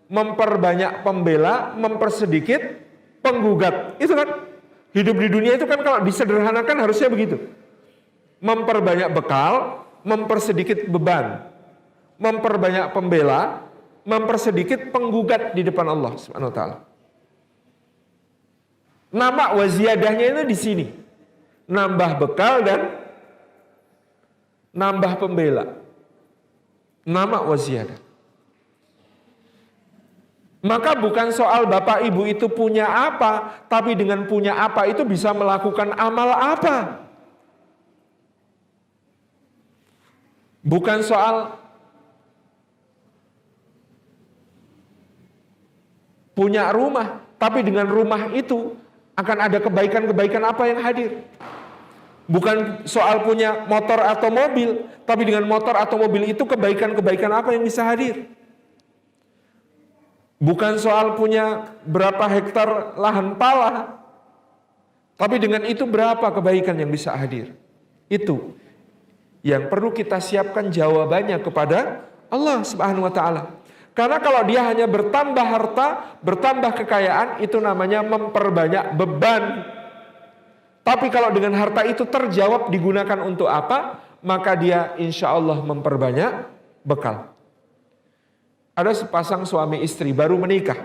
Memperbanyak pembela, mempersedikit penggugat. Itu kan, hidup di dunia itu kan kalau disederhanakan harusnya begitu. Memperbanyak bekal, mempersedikit beban. Memperbanyak pembela, mempersedikit penggugat di depan Allah Subhanahu wa taala. Nama waziyadahnya itu di sini. Nambah bekal dan nambah pembela. Nama waziyadah. Maka bukan soal bapak ibu itu punya apa, tapi dengan punya apa itu bisa melakukan amal apa. Bukan soal punya rumah, tapi dengan rumah itu akan ada kebaikan-kebaikan apa yang hadir. Bukan soal punya motor atau mobil, tapi dengan motor atau mobil itu kebaikan-kebaikan apa yang bisa hadir. Bukan soal punya berapa hektar lahan pala, tapi dengan itu berapa kebaikan yang bisa hadir. Itu yang perlu kita siapkan jawabannya kepada Allah Subhanahu wa taala. Karena kalau dia hanya bertambah harta, bertambah kekayaan, itu namanya memperbanyak beban. Tapi kalau dengan harta itu terjawab digunakan untuk apa, maka dia insya Allah memperbanyak bekal. Ada sepasang suami istri baru menikah.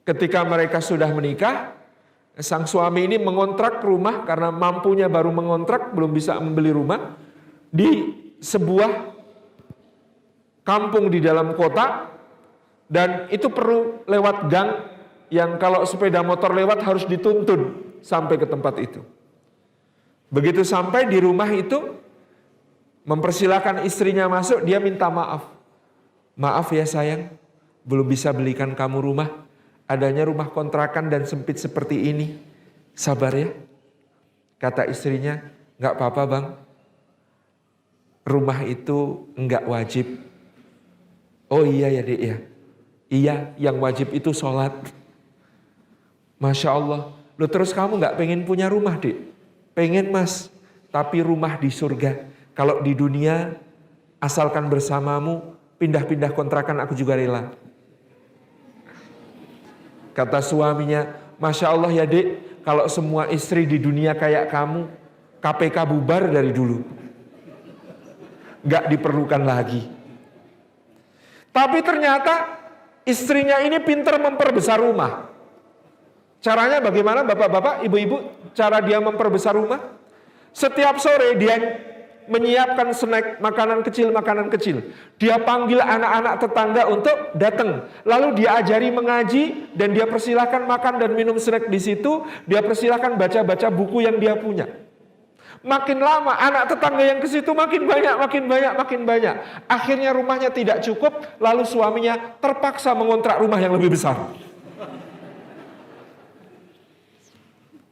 Ketika mereka sudah menikah, sang suami ini mengontrak rumah karena mampunya baru mengontrak, belum bisa membeli rumah di sebuah kampung di dalam kota, dan itu perlu lewat gang yang kalau sepeda motor lewat harus dituntun sampai ke tempat itu. Begitu sampai di rumah itu, mempersilahkan istrinya masuk, dia minta maaf. Maaf ya sayang, belum bisa belikan kamu rumah. Adanya rumah kontrakan dan sempit seperti ini. Sabar ya. Kata istrinya, enggak apa-apa bang. Rumah itu enggak wajib. Oh iya ya dek ya. Iya, yang wajib itu sholat. Masya Allah. Loh terus kamu enggak pengen punya rumah dek? Pengen mas, tapi rumah di surga. Kalau di dunia, asalkan bersamamu, pindah-pindah kontrakan aku juga rela. Kata suaminya, Masya Allah ya dek, kalau semua istri di dunia kayak kamu, KPK bubar dari dulu. Gak diperlukan lagi. Tapi ternyata istrinya ini pintar memperbesar rumah. Caranya bagaimana bapak-bapak, ibu-ibu, cara dia memperbesar rumah? Setiap sore dia menyiapkan snack, makanan kecil. Dia panggil anak-anak tetangga untuk datang. Lalu dia ajari mengaji dan dia persilahkan makan dan minum snack di situ. Dia persilahkan baca-baca buku yang dia punya. Makin lama anak tetangga yang ke situ makin banyak. Akhirnya rumahnya tidak cukup, lalu suaminya terpaksa mengontrak rumah yang lebih besar.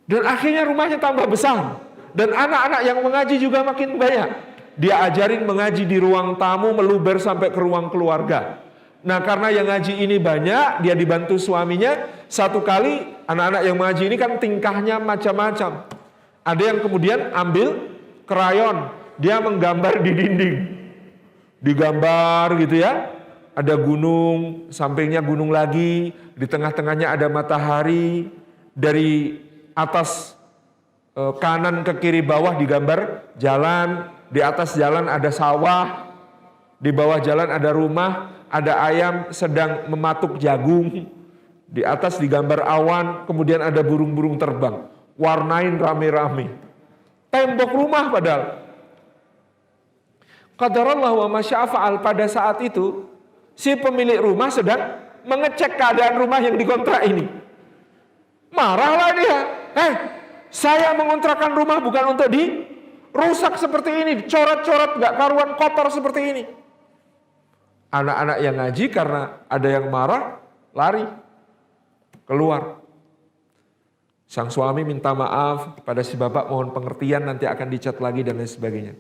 Dan akhirnya rumahnya tambah besar. Dan anak-anak yang mengaji juga makin banyak. Dia ajarin mengaji di ruang tamu, meluber sampai ke ruang keluarga. Nah, karena yang ngaji ini banyak, dia dibantu suaminya. Satu kali anak-anak yang mengaji ini kan tingkahnya macam-macam. Ada yang kemudian ambil krayon, dia menggambar di dinding. Digambar gitu ya. Ada gunung, sampingnya gunung lagi, di tengah-tengahnya ada matahari. Dari atas kanan ke kiri bawah digambar jalan, di atas jalan ada sawah, di bawah jalan ada rumah, ada ayam sedang mematuk jagung, di atas digambar awan, kemudian ada burung-burung terbang, warnain rame-rame. Tembok rumah padahal. Qadarallah wa masya'afa'al, pada saat itu si pemilik rumah sedang mengecek keadaan rumah yang dikontrak ini. Marahlah dia. Saya mengontrakkan rumah bukan untuk dirusak seperti ini, coret-coret gak karuan, kotor seperti ini. Anak-anak yang ngaji karena ada yang marah, lari keluar. Sang suami minta maaf pada si bapak, mohon pengertian, nanti akan dicat lagi dan lain sebagainya.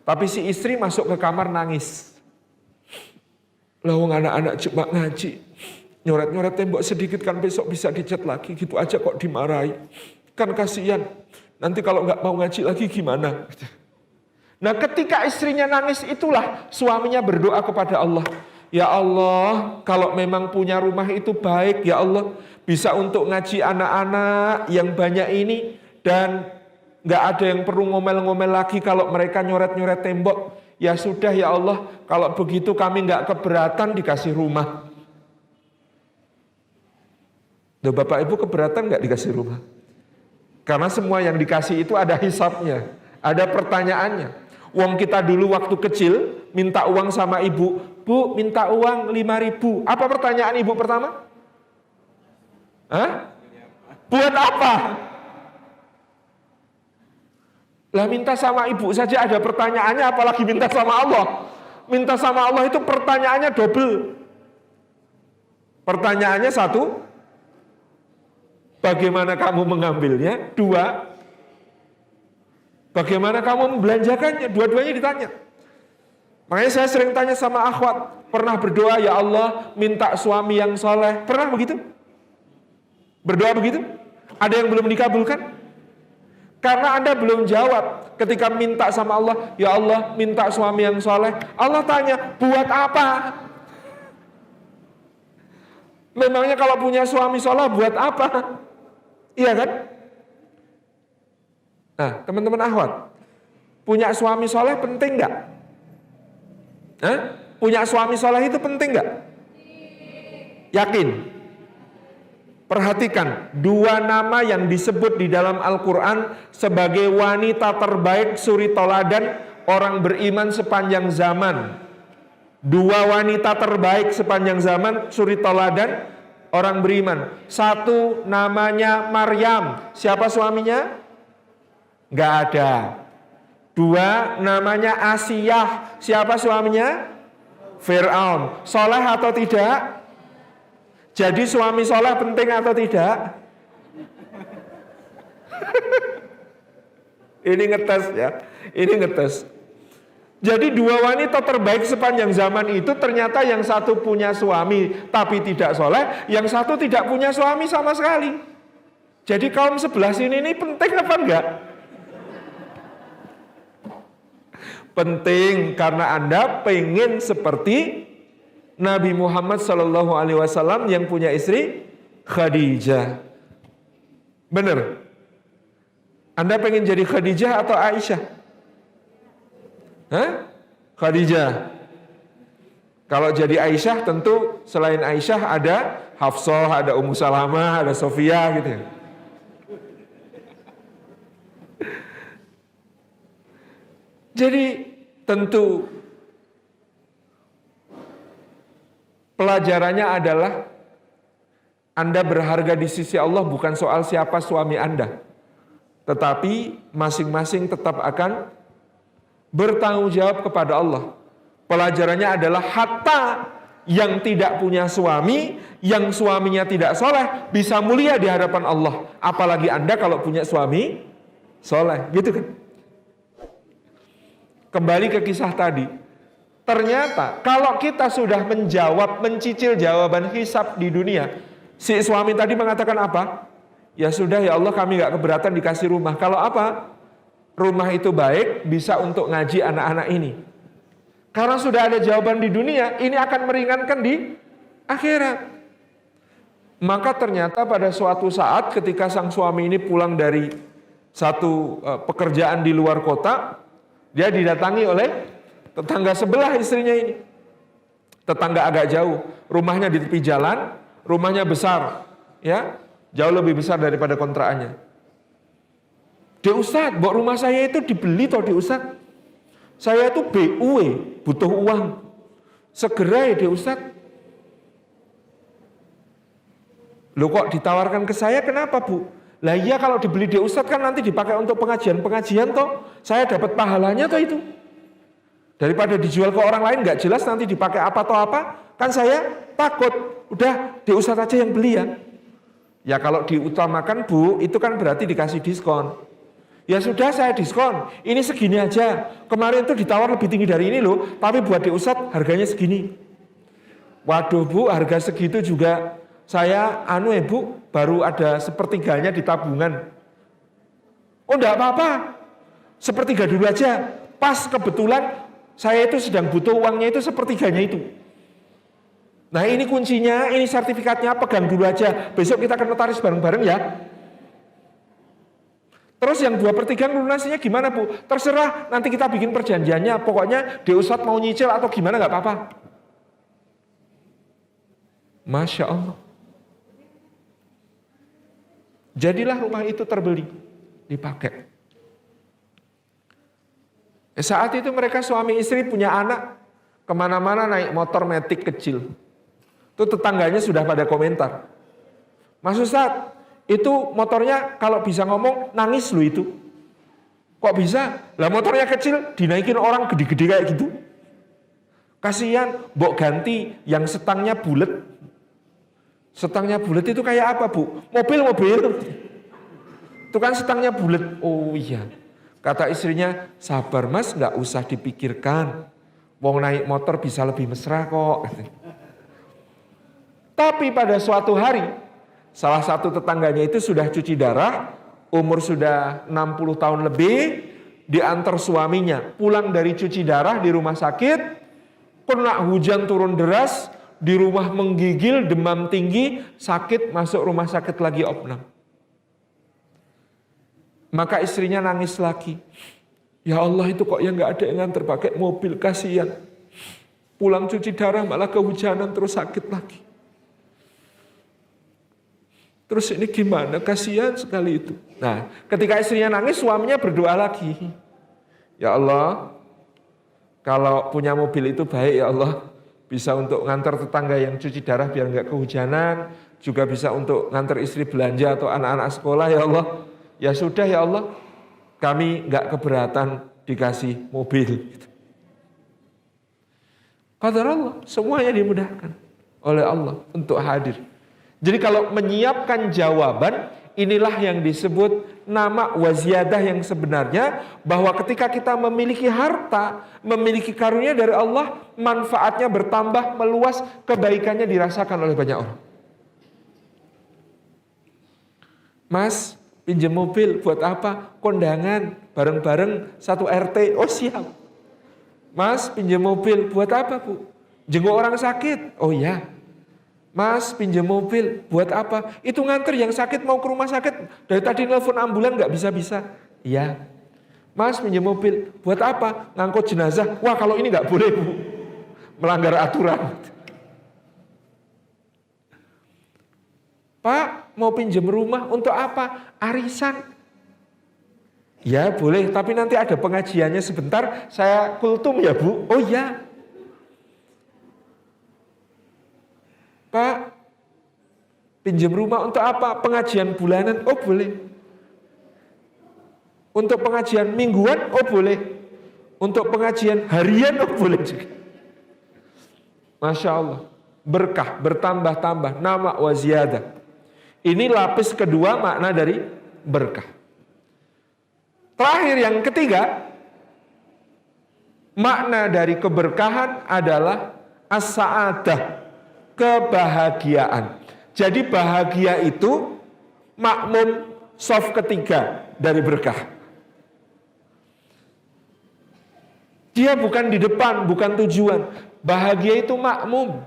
Tapi si istri masuk ke kamar nangis. Lawang anak-anak cuma ngaji, nyoret-nyoret tembok sedikit kan besok bisa dicat lagi, gitu aja kok dimarahi. Kan kasihan, nanti kalau nggak mau ngaji lagi gimana? Nah, ketika istrinya nangis itulah suaminya berdoa kepada Allah. Ya Allah, kalau memang punya rumah itu baik, ya Allah, bisa untuk ngaji anak-anak yang banyak ini, dan nggak ada yang perlu ngomel-ngomel lagi kalau mereka nyoret-nyoret tembok. Ya sudah ya Allah, kalau begitu kami nggak keberatan dikasih rumah. Loh, Bapak Ibu keberatan nggak dikasih rumah? Karena semua yang dikasih itu ada hisabnya, ada pertanyaannya. Uang kita dulu waktu kecil minta uang sama ibu, Bu minta uang 5.000. Apa pertanyaan ibu pertama? Buat apa? Lah minta sama ibu saja ada pertanyaannya, apalagi minta sama Allah. Minta sama Allah itu pertanyaannya double. Pertanyaannya satu, bagaimana kamu mengambilnya? Dua, bagaimana kamu membelanjakannya? Dua-duanya ditanya. Makanya saya sering tanya sama akhwat, pernah berdoa, ya Allah minta suami yang soleh? Pernah begitu? Berdoa begitu? Ada yang belum dikabulkan? Karena Anda belum jawab ketika minta sama Allah, ya Allah minta suami yang soleh. Allah tanya, buat apa? Memangnya kalau punya suami soleh buat apa? Iya kan? Nah, teman-teman akhwat, punya suami soleh penting nggak? Punya suami soleh itu penting nggak? Yakin? Perhatikan, dua nama yang disebut di dalam Al-Quran sebagai wanita terbaik suri toladan orang beriman sepanjang zaman. Dua wanita terbaik sepanjang zaman suri toladan orang beriman. Satu namanya Maryam. Siapa suaminya? Gak ada. Dua namanya Asiyah. Siapa suaminya? Fir'aun. Soleh atau tidak? Jadi suami soleh penting atau tidak? Ini ngetes ya. Ini ngetes. Jadi dua wanita terbaik sepanjang zaman itu ternyata yang satu punya suami tapi tidak soleh, yang satu tidak punya suami sama sekali. Jadi kaum sebelah sini ini penting apa enggak? Penting karena Anda pengen seperti Nabi Muhammad SAW yang punya istri Khadijah. Benar? Anda pengen jadi Khadijah atau Aisyah? Khadijah. Kalau jadi Aisyah tentu selain Aisyah ada Hafsah, ada Ummu Salamah, ada Sofia gitu ya. Jadi tentu pelajarannya adalah Anda berharga di sisi Allah bukan soal siapa suami Anda. Tetapi masing-masing tetap akan bertanggung jawab kepada Allah. Pelajarannya adalah hatta yang tidak punya suami, yang suaminya tidak soleh, bisa mulia di hadapan Allah. Apalagi Anda kalau punya suami soleh, gitu kan? Kembali ke kisah tadi. Ternyata kalau kita sudah mencicil jawaban hisab di dunia, si suami tadi mengatakan apa? Ya sudah ya Allah, kami gak keberatan dikasih rumah. Kalau apa? Rumah itu baik, bisa untuk ngaji anak-anak ini. Karena sudah ada jawaban di dunia, ini akan meringankan di akhirat. Maka ternyata pada suatu saat ketika sang suami ini pulang dari satu pekerjaan di luar kota, dia didatangi oleh tetangga sebelah istrinya ini. Tetangga agak jauh, rumahnya di tepi jalan, rumahnya besar, ya, jauh lebih besar daripada kontrakannya. Dek Ustadz, buat rumah saya itu dibeli toh Dek Ustadz. Saya itu BUE, butuh uang. Segera ya Dek Ustadz. Loh kok ditawarkan ke saya, kenapa Bu? Lah iya kalau dibeli Dek Ustadz kan nanti dipakai untuk pengajian-pengajian toh. Saya dapat pahalanya toh itu. Daripada dijual ke orang lain nggak jelas nanti dipakai apa atau apa. Kan saya takut. Udah Dek Ustadz aja yang beli ya. Ya kalau diutamakan Bu, itu kan berarti dikasih diskon. Ya sudah saya diskon, ini segini aja. Kemarin itu ditawar lebih tinggi dari ini loh, tapi buat Dek Ustadz harganya segini. Waduh Bu, harga segitu juga saya Bu, baru ada sepertiganya di tabungan. Oh enggak apa-apa, sepertiga dulu aja. Pas kebetulan saya itu sedang butuh uangnya itu sepertiganya itu. Nah ini kuncinya, ini sertifikatnya, pegang dulu aja. Besok kita akan notaris bareng-bareng ya. Terus yang 2/3 lunasinya gimana Bu? Terserah, nanti kita bikin perjanjiannya. Pokoknya Dek Ustadz mau nyicil atau gimana gak apa-apa. Masya Allah. Jadilah rumah itu terbeli, dipakai. Saat itu mereka suami istri punya anak, kemana-mana naik motor metik kecil. Itu tetangganya sudah pada komentar. Mas Ustadz, itu motornya kalau bisa ngomong nangis lu itu. Kok bisa? Lah motornya kecil dinaikin orang gede-gede kayak gitu. Kasihan, mbok ganti yang setangnya bulat. Setangnya bulat itu kayak apa Bu? Mobil. Itu kan setangnya bulat. Oh iya. Kata istrinya, sabar Mas, nggak usah dipikirkan. Wong naik motor bisa lebih mesra kok. Tapi pada suatu hari, salah satu tetangganya itu sudah cuci darah, umur sudah 60 tahun lebih, diantar suaminya pulang dari cuci darah di rumah sakit, kena hujan turun deras, di rumah menggigil, demam tinggi, sakit, masuk rumah sakit lagi opnam. Maka istrinya nangis lagi. Ya Allah itu kok ya nggak ada yang nganter pakai mobil, kasihan. Pulang cuci darah malah kehujanan terus sakit lagi. Terus ini gimana? Kasihan sekali itu. Nah, ketika istrinya nangis, suaminya berdoa lagi. Ya Allah, kalau punya mobil itu baik ya Allah. Bisa untuk ngantar tetangga yang cuci darah biar nggak kehujanan. Juga bisa untuk ngantar istri belanja atau anak-anak sekolah ya Allah. Ya sudah ya Allah, kami nggak keberatan dikasih mobil. Qadar Allah, semuanya dimudahkan oleh Allah untuk hadir. Jadi kalau menyiapkan jawaban, inilah yang disebut nama waziyadah yang sebenarnya, bahwa ketika kita memiliki harta, memiliki karunia dari Allah, manfaatnya bertambah, meluas, kebaikannya dirasakan oleh banyak orang. Mas, pinjam mobil buat apa? Kondangan, bareng-bareng satu RT. Oh siap. Mas, pinjam mobil buat apa Bu? Jenguk orang sakit. Oh iya. Mas, pinjam mobil buat apa? Itu nganter yang sakit mau ke rumah sakit. Dari tadi nelfon ambulan nggak bisa-bisa. Iya. Mas, pinjam mobil buat apa? Ngangkut jenazah. Wah kalau ini nggak boleh Bu. Melanggar aturan. Pak, mau pinjam rumah untuk apa? Arisan. Ya boleh, tapi nanti ada pengajiannya sebentar, saya kultum ya Bu. Oh iya. Pak, pinjam rumah untuk apa? Pengajian bulanan. Oh boleh. Untuk pengajian mingguan, oh boleh. Untuk pengajian harian, oh boleh juga. Masya Allah. Berkah, bertambah-tambah. Nama wa ziyadah. Ini lapis kedua makna dari berkah. Terakhir yang ketiga, makna dari keberkahan adalah as-sa'adah, kebahagiaan. Jadi bahagia itu makmum shaf ketiga dari berkah. Dia bukan di depan, bukan tujuan. Bahagia itu makmum.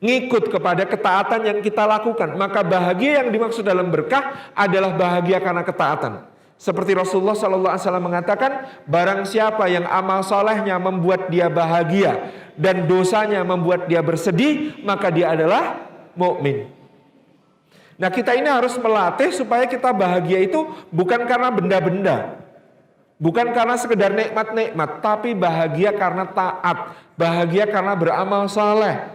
Ngikut kepada ketaatan yang kita lakukan. Maka bahagia yang dimaksud dalam berkah adalah bahagia karena ketaatan. Seperti Rasulullah SAW mengatakan, barang siapa yang amal solehnya membuat dia bahagia dan dosanya membuat dia bersedih, maka dia adalah mukmin. Nah, kita ini harus melatih supaya kita bahagia itu bukan karena benda-benda, bukan karena sekedar nikmat-nikmat, tapi bahagia karena taat, bahagia karena beramal soleh.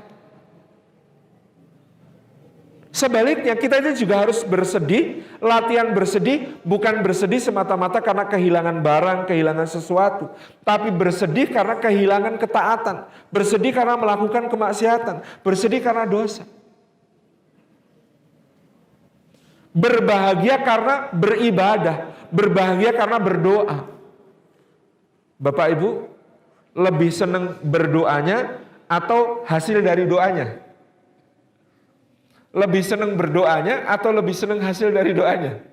Sebaliknya kita itu juga harus bersedih, latihan bersedih, bukan bersedih semata-mata karena kehilangan barang, kehilangan sesuatu, tapi bersedih karena kehilangan ketaatan, bersedih karena melakukan kemaksiatan, bersedih karena dosa. Berbahagia karena beribadah, berbahagia karena berdoa. Bapak Ibu, lebih senang berdoanya atau hasil dari doanya? Lebih senang berdoanya atau lebih senang hasil dari doanya?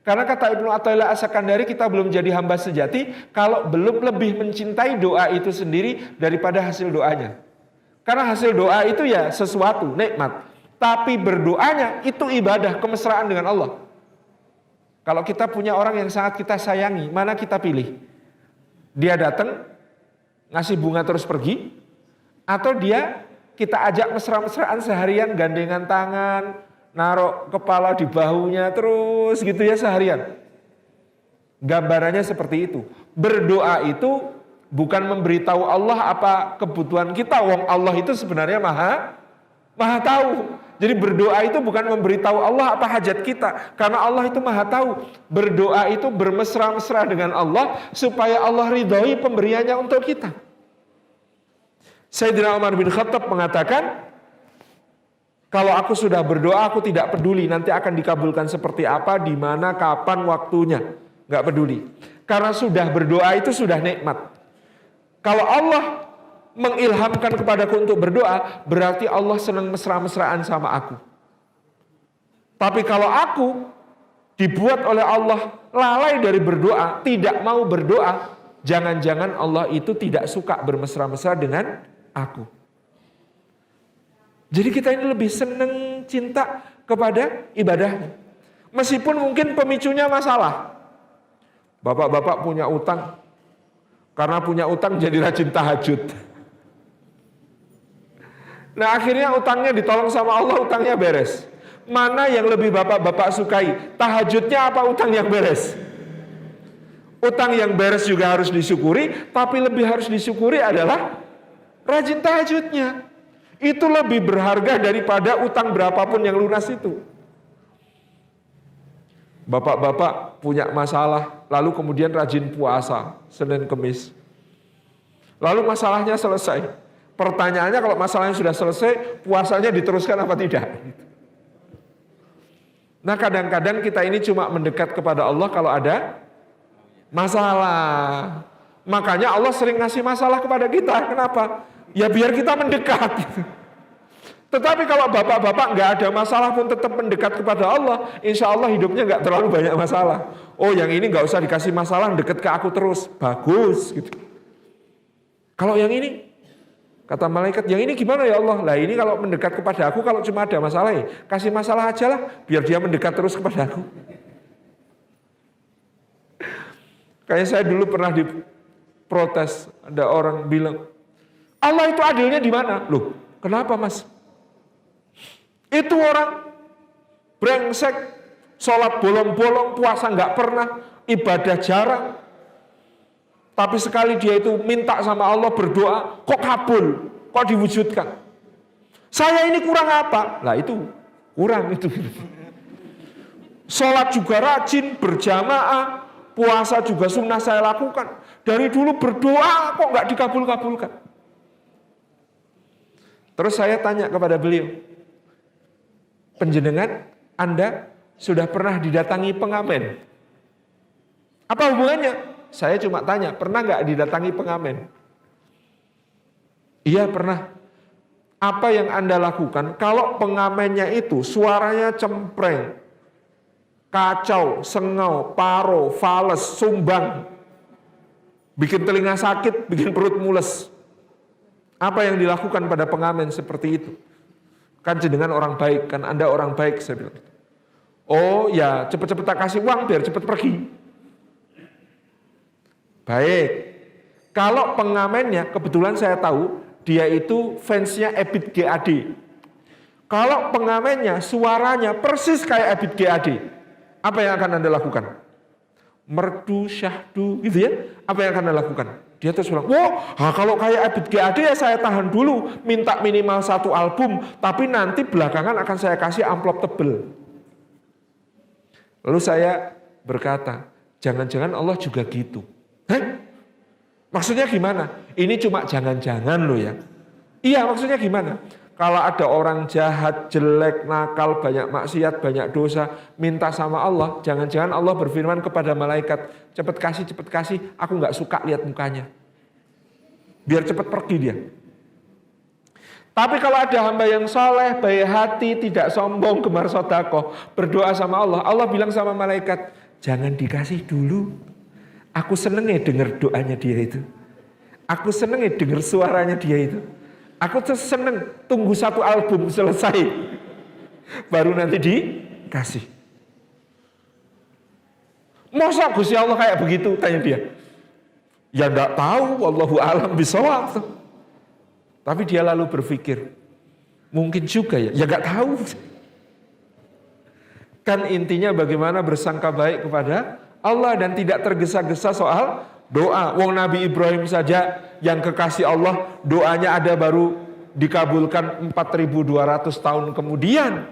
Karena kata Ibnu Athaillah As-Sakandari, kita belum jadi hamba sejati kalau belum lebih mencintai doa itu sendiri daripada hasil doanya. Karena hasil doa itu ya sesuatu, nikmat. Tapi berdoanya itu ibadah, kemesraan dengan Allah. Kalau kita punya orang yang sangat kita sayangi, mana kita pilih? Dia datang, ngasih bunga terus pergi, atau dia kita ajak mesra-mesraan seharian, gandengan tangan, naruh kepala di bahunya terus gitu ya seharian. Gambarannya seperti itu. Berdoa itu bukan memberitahu Allah apa kebutuhan kita. Wong Allah itu sebenarnya maha tahu. Jadi berdoa itu bukan memberitahu Allah apa hajat kita. Karena Allah itu maha tahu. Berdoa itu bermesra-mesra dengan Allah supaya Allah ridhoi pemberiannya untuk kita. Sayyidina Umar bin Khattab mengatakan, kalau aku sudah berdoa, aku tidak peduli nanti akan dikabulkan seperti apa, di mana, kapan, waktunya. Nggak peduli. Karena sudah berdoa itu sudah nikmat. Kalau Allah mengilhamkan kepadaku untuk berdoa, berarti Allah senang mesra-mesraan sama aku. Tapi kalau aku dibuat oleh Allah lalai dari berdoa, tidak mau berdoa, jangan-jangan Allah itu tidak suka bermesra-mesra dengan aku. Jadi kita ini lebih senang cinta kepada ibadahnya. Meskipun mungkin pemicunya masalah. Bapak-bapak punya utang. Karena punya utang jadi rajin tahajud. Nah akhirnya utangnya ditolong sama Allah, utangnya beres. Mana yang lebih bapak-bapak sukai? Tahajudnya apa utang yang beres? Utang yang beres juga harus disyukuri, tapi lebih harus disyukuri adalah rajin tahajudnya. Itu lebih berharga daripada utang berapapun yang lunas itu. Bapak-bapak punya masalah, lalu kemudian rajin puasa Senin Kemis. Lalu masalahnya selesai. Pertanyaannya kalau masalahnya sudah selesai, puasanya diteruskan apa tidak? Nah kadang-kadang kita ini cuma mendekat kepada Allah kalau ada masalah. Makanya Allah sering ngasih masalah kepada kita. Kenapa? Ya biar kita mendekat. Tetapi kalau bapak-bapak nggak ada masalah pun tetap mendekat kepada Allah, insya Allah hidupnya nggak terlalu banyak masalah. Oh yang ini nggak usah dikasih masalah, deket ke aku terus, bagus gitu. Kalau yang ini, kata malaikat, yang ini gimana ya Allah? Lah ini kalau mendekat kepada aku, kalau cuma ada masalah ya kasih masalah aja lah, biar dia mendekat terus kepada aku. Kayak saya dulu pernah diprotes, ada orang bilang, Allah itu adilnya di mana? Loh, kenapa mas? Itu orang brengsek, sholat bolong-bolong, puasa nggak pernah, ibadah jarang. Tapi sekali dia itu minta sama Allah berdoa, kok kabul, kok diwujudkan. Saya ini kurang apa? Lah itu, kurang itu. Sholat juga rajin, berjamaah, puasa juga sunnah saya lakukan. Dari dulu berdoa kok nggak dikabul-kabulkan. Terus saya tanya kepada beliau, panjenengan, Anda sudah pernah didatangi pengamen? Apa hubungannya? Saya cuma tanya, pernah nggak didatangi pengamen? Iya pernah. Apa yang Anda lakukan kalau pengamennya itu suaranya cempreng, kacau, sengau, paro, fales, sumbang, bikin telinga sakit, bikin perut mules. Apa yang dilakukan pada pengamen seperti itu? Kan jenengan orang baik, kan Anda orang baik, saya bilang. Oh ya, cepet-cepet tak kasih uang biar cepet pergi. Baik. Kalau pengamennya, kebetulan saya tahu, dia itu fansnya Ebit GAD. Kalau pengamennya, suaranya persis kayak Ebit GAD. Apa yang akan Anda lakukan? Merdu, syahdu, gitu ya. Apa yang akan Anda lakukan? Dia terus bilang, wah kalau kayak Ebit GAD ya saya tahan dulu. Minta minimal 1 album, tapi nanti belakangan akan saya kasih amplop tebel. Lalu saya berkata, jangan-jangan Allah juga gitu. Hah? Maksudnya gimana? Ini cuma jangan-jangan loh ya. Iya maksudnya gimana? Kalau ada orang jahat, jelek, nakal, banyak maksiat, banyak dosa, minta sama Allah, jangan-jangan Allah berfirman kepada malaikat, cepet kasih, aku nggak suka lihat mukanya. Biar cepet pergi dia. Tapi kalau ada hamba yang soleh, baik hati, tidak sombong, gemar sedekah, berdoa sama Allah, Allah bilang sama malaikat, jangan dikasih dulu. Aku seneng ya denger doanya dia itu. Aku seneng ya denger suaranya dia itu. Aku tuh seneng tunggu 1 album selesai. Baru nanti dikasih. Masa Gusti Allah kayak begitu? Tanya dia. Ya enggak tahu, wallahu a'lam bishawab. Tapi dia lalu berpikir, mungkin juga ya enggak tahu. Kan intinya bagaimana bersangka baik kepada Allah dan tidak tergesa-gesa soal doa. Wong Nabi Ibrahim saja yang kekasih Allah, doanya ada baru dikabulkan 4200 tahun kemudian.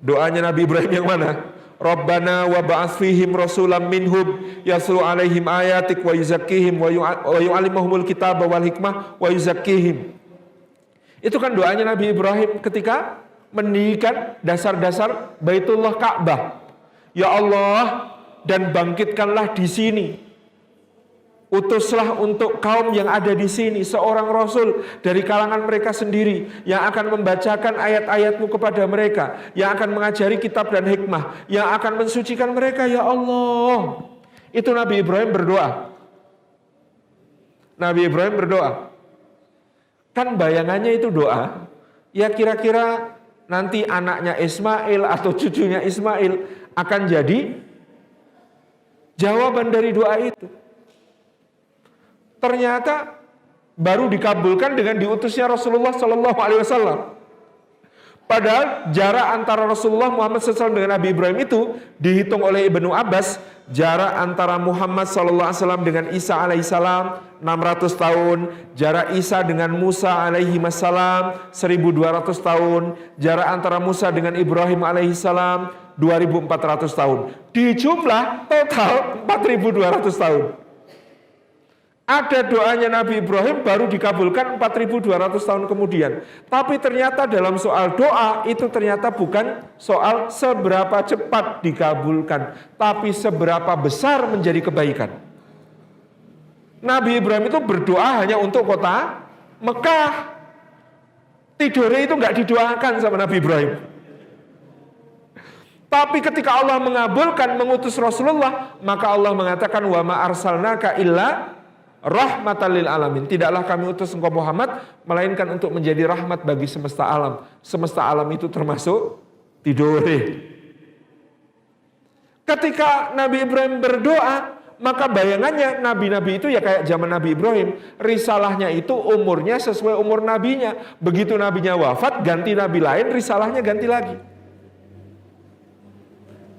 Doanya Nabi Ibrahim yang mana? Rabbana wa ba'ats fihim rasulam minhum yaslu alaihim ayatik wa yuzakkihim wa yu'allimuhumul kitaba wal hikmah wa yuzakkihim. Itu kan doanya Nabi Ibrahim ketika mendirikan dasar-dasar Baitullah Ka'bah. Ya Allah, dan bangkitkanlah di sini. Utuslah untuk kaum yang ada di sini seorang rasul dari kalangan mereka sendiri yang akan membacakan ayat-ayatmu kepada mereka, yang akan mengajari kitab dan hikmah, yang akan mensucikan mereka, ya Allah. Itu Nabi Ibrahim berdoa. Nabi Ibrahim berdoa. Kan bayangannya itu doa, ya kira-kira nanti anaknya Ismail atau cucunya Ismail akan jadi jawaban dari doa itu. Ternyata baru dikabulkan dengan diutusnya Rasulullah Sallallahu Alaihi Wasallam. Padahal jarak antara Rasulullah Muhammad SAW dengan Nabi Ibrahim itu dihitung oleh Ibnu Abbas, jarak antara Muhammad Sallallahu Alaihi Wasallam dengan Isa Alaihissalam 600 tahun, jarak Isa dengan Musa Alaihissalam 1200 tahun, jarak antara Musa dengan Ibrahim Alaihissalam 2400 tahun. Di jumlah total 4200 tahun. Ada doanya Nabi Ibrahim baru dikabulkan 4200 tahun kemudian. Tapi ternyata dalam soal doa itu ternyata bukan soal seberapa cepat dikabulkan, tapi seberapa besar menjadi kebaikan. Nabi Ibrahim itu berdoa hanya untuk kota Mekah. Tidurnya itu nggak didoakan sama Nabi Ibrahim. Tapi ketika Allah mengabulkan mengutus Rasulullah, maka Allah mengatakan wa ma arsalnaka illa rahmatan lil alamin. Tidaklah kami utus engkau Muhammad melainkan untuk menjadi rahmat bagi semesta alam. Semesta alam itu termasuk tidore. Ketika Nabi Ibrahim berdoa, maka bayangannya nabi-nabi itu ya kayak zaman Nabi Ibrahim. Risalahnya itu umurnya sesuai umur nabinya. Begitu nabinya wafat, ganti nabi lain, risalahnya ganti lagi.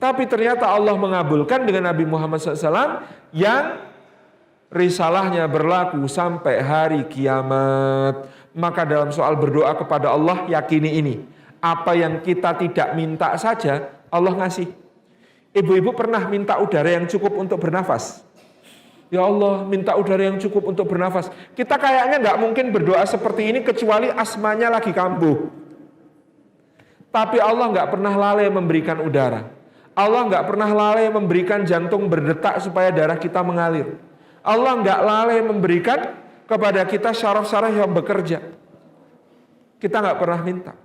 Tapi ternyata Allah mengabulkan dengan Nabi Muhammad SAW yang risalahnya berlaku sampai hari kiamat. Maka dalam soal berdoa kepada Allah, yakini ini. Apa yang kita tidak minta saja, Allah ngasih. Ibu-ibu pernah minta udara yang cukup untuk bernafas? Ya Allah, minta udara yang cukup untuk bernafas. Kita kayaknya nggak mungkin berdoa seperti ini kecuali asmanya lagi kambuh. Tapi Allah nggak pernah lalai memberikan udara. Allah nggak pernah lalai memberikan jantung berdetak supaya darah kita mengalir. Allah nggak lalai memberikan kepada kita syaraf-syaraf yang bekerja. Kita nggak pernah minta.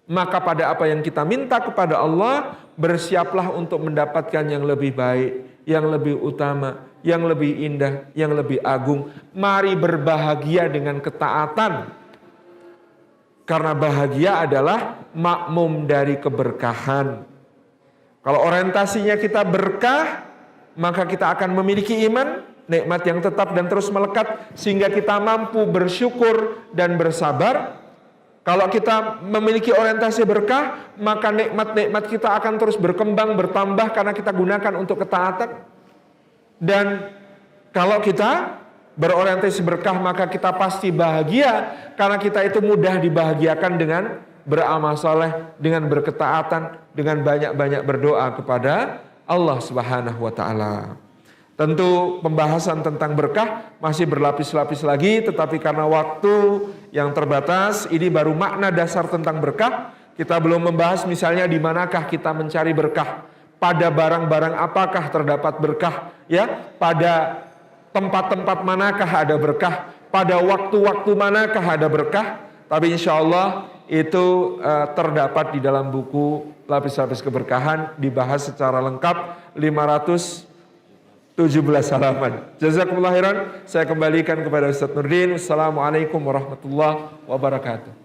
Maka pada apa yang kita minta kepada Allah, bersiaplah untuk mendapatkan yang lebih baik, yang lebih utama, yang lebih indah, yang lebih agung. Mari berbahagia dengan ketaatan. Karena bahagia adalah makmum dari keberkahan. Kalau orientasinya kita berkah, maka kita akan memiliki iman, nikmat yang tetap dan terus melekat, sehingga kita mampu bersyukur dan bersabar. Kalau kita memiliki orientasi berkah, maka nikmat-nikmat kita akan terus berkembang, bertambah karena kita gunakan untuk ketaatan. Dan kalau kita berorientasi berkah, maka kita pasti bahagia karena kita itu mudah dibahagiakan dengan beramal saleh, dengan berketaatan, dengan banyak-banyak berdoa kepada Allah Subhanahu wa taala. Tentu pembahasan tentang berkah masih berlapis-lapis lagi, tetapi karena waktu yang terbatas, ini baru makna dasar tentang berkah. Kita belum membahas misalnya di manakah kita mencari berkah, pada barang-barang apakah terdapat berkah, ya, pada tempat-tempat manakah ada berkah, pada waktu-waktu manakah ada berkah. Tapi insya Allah itu terdapat di dalam buku Lapis-Lapis Keberkahan, dibahas secara lengkap 517 halaman. Jazakumullah khairan. Saya kembalikan kepada Ustaz Nurdin. Assalamualaikum warahmatullahi wabarakatuh.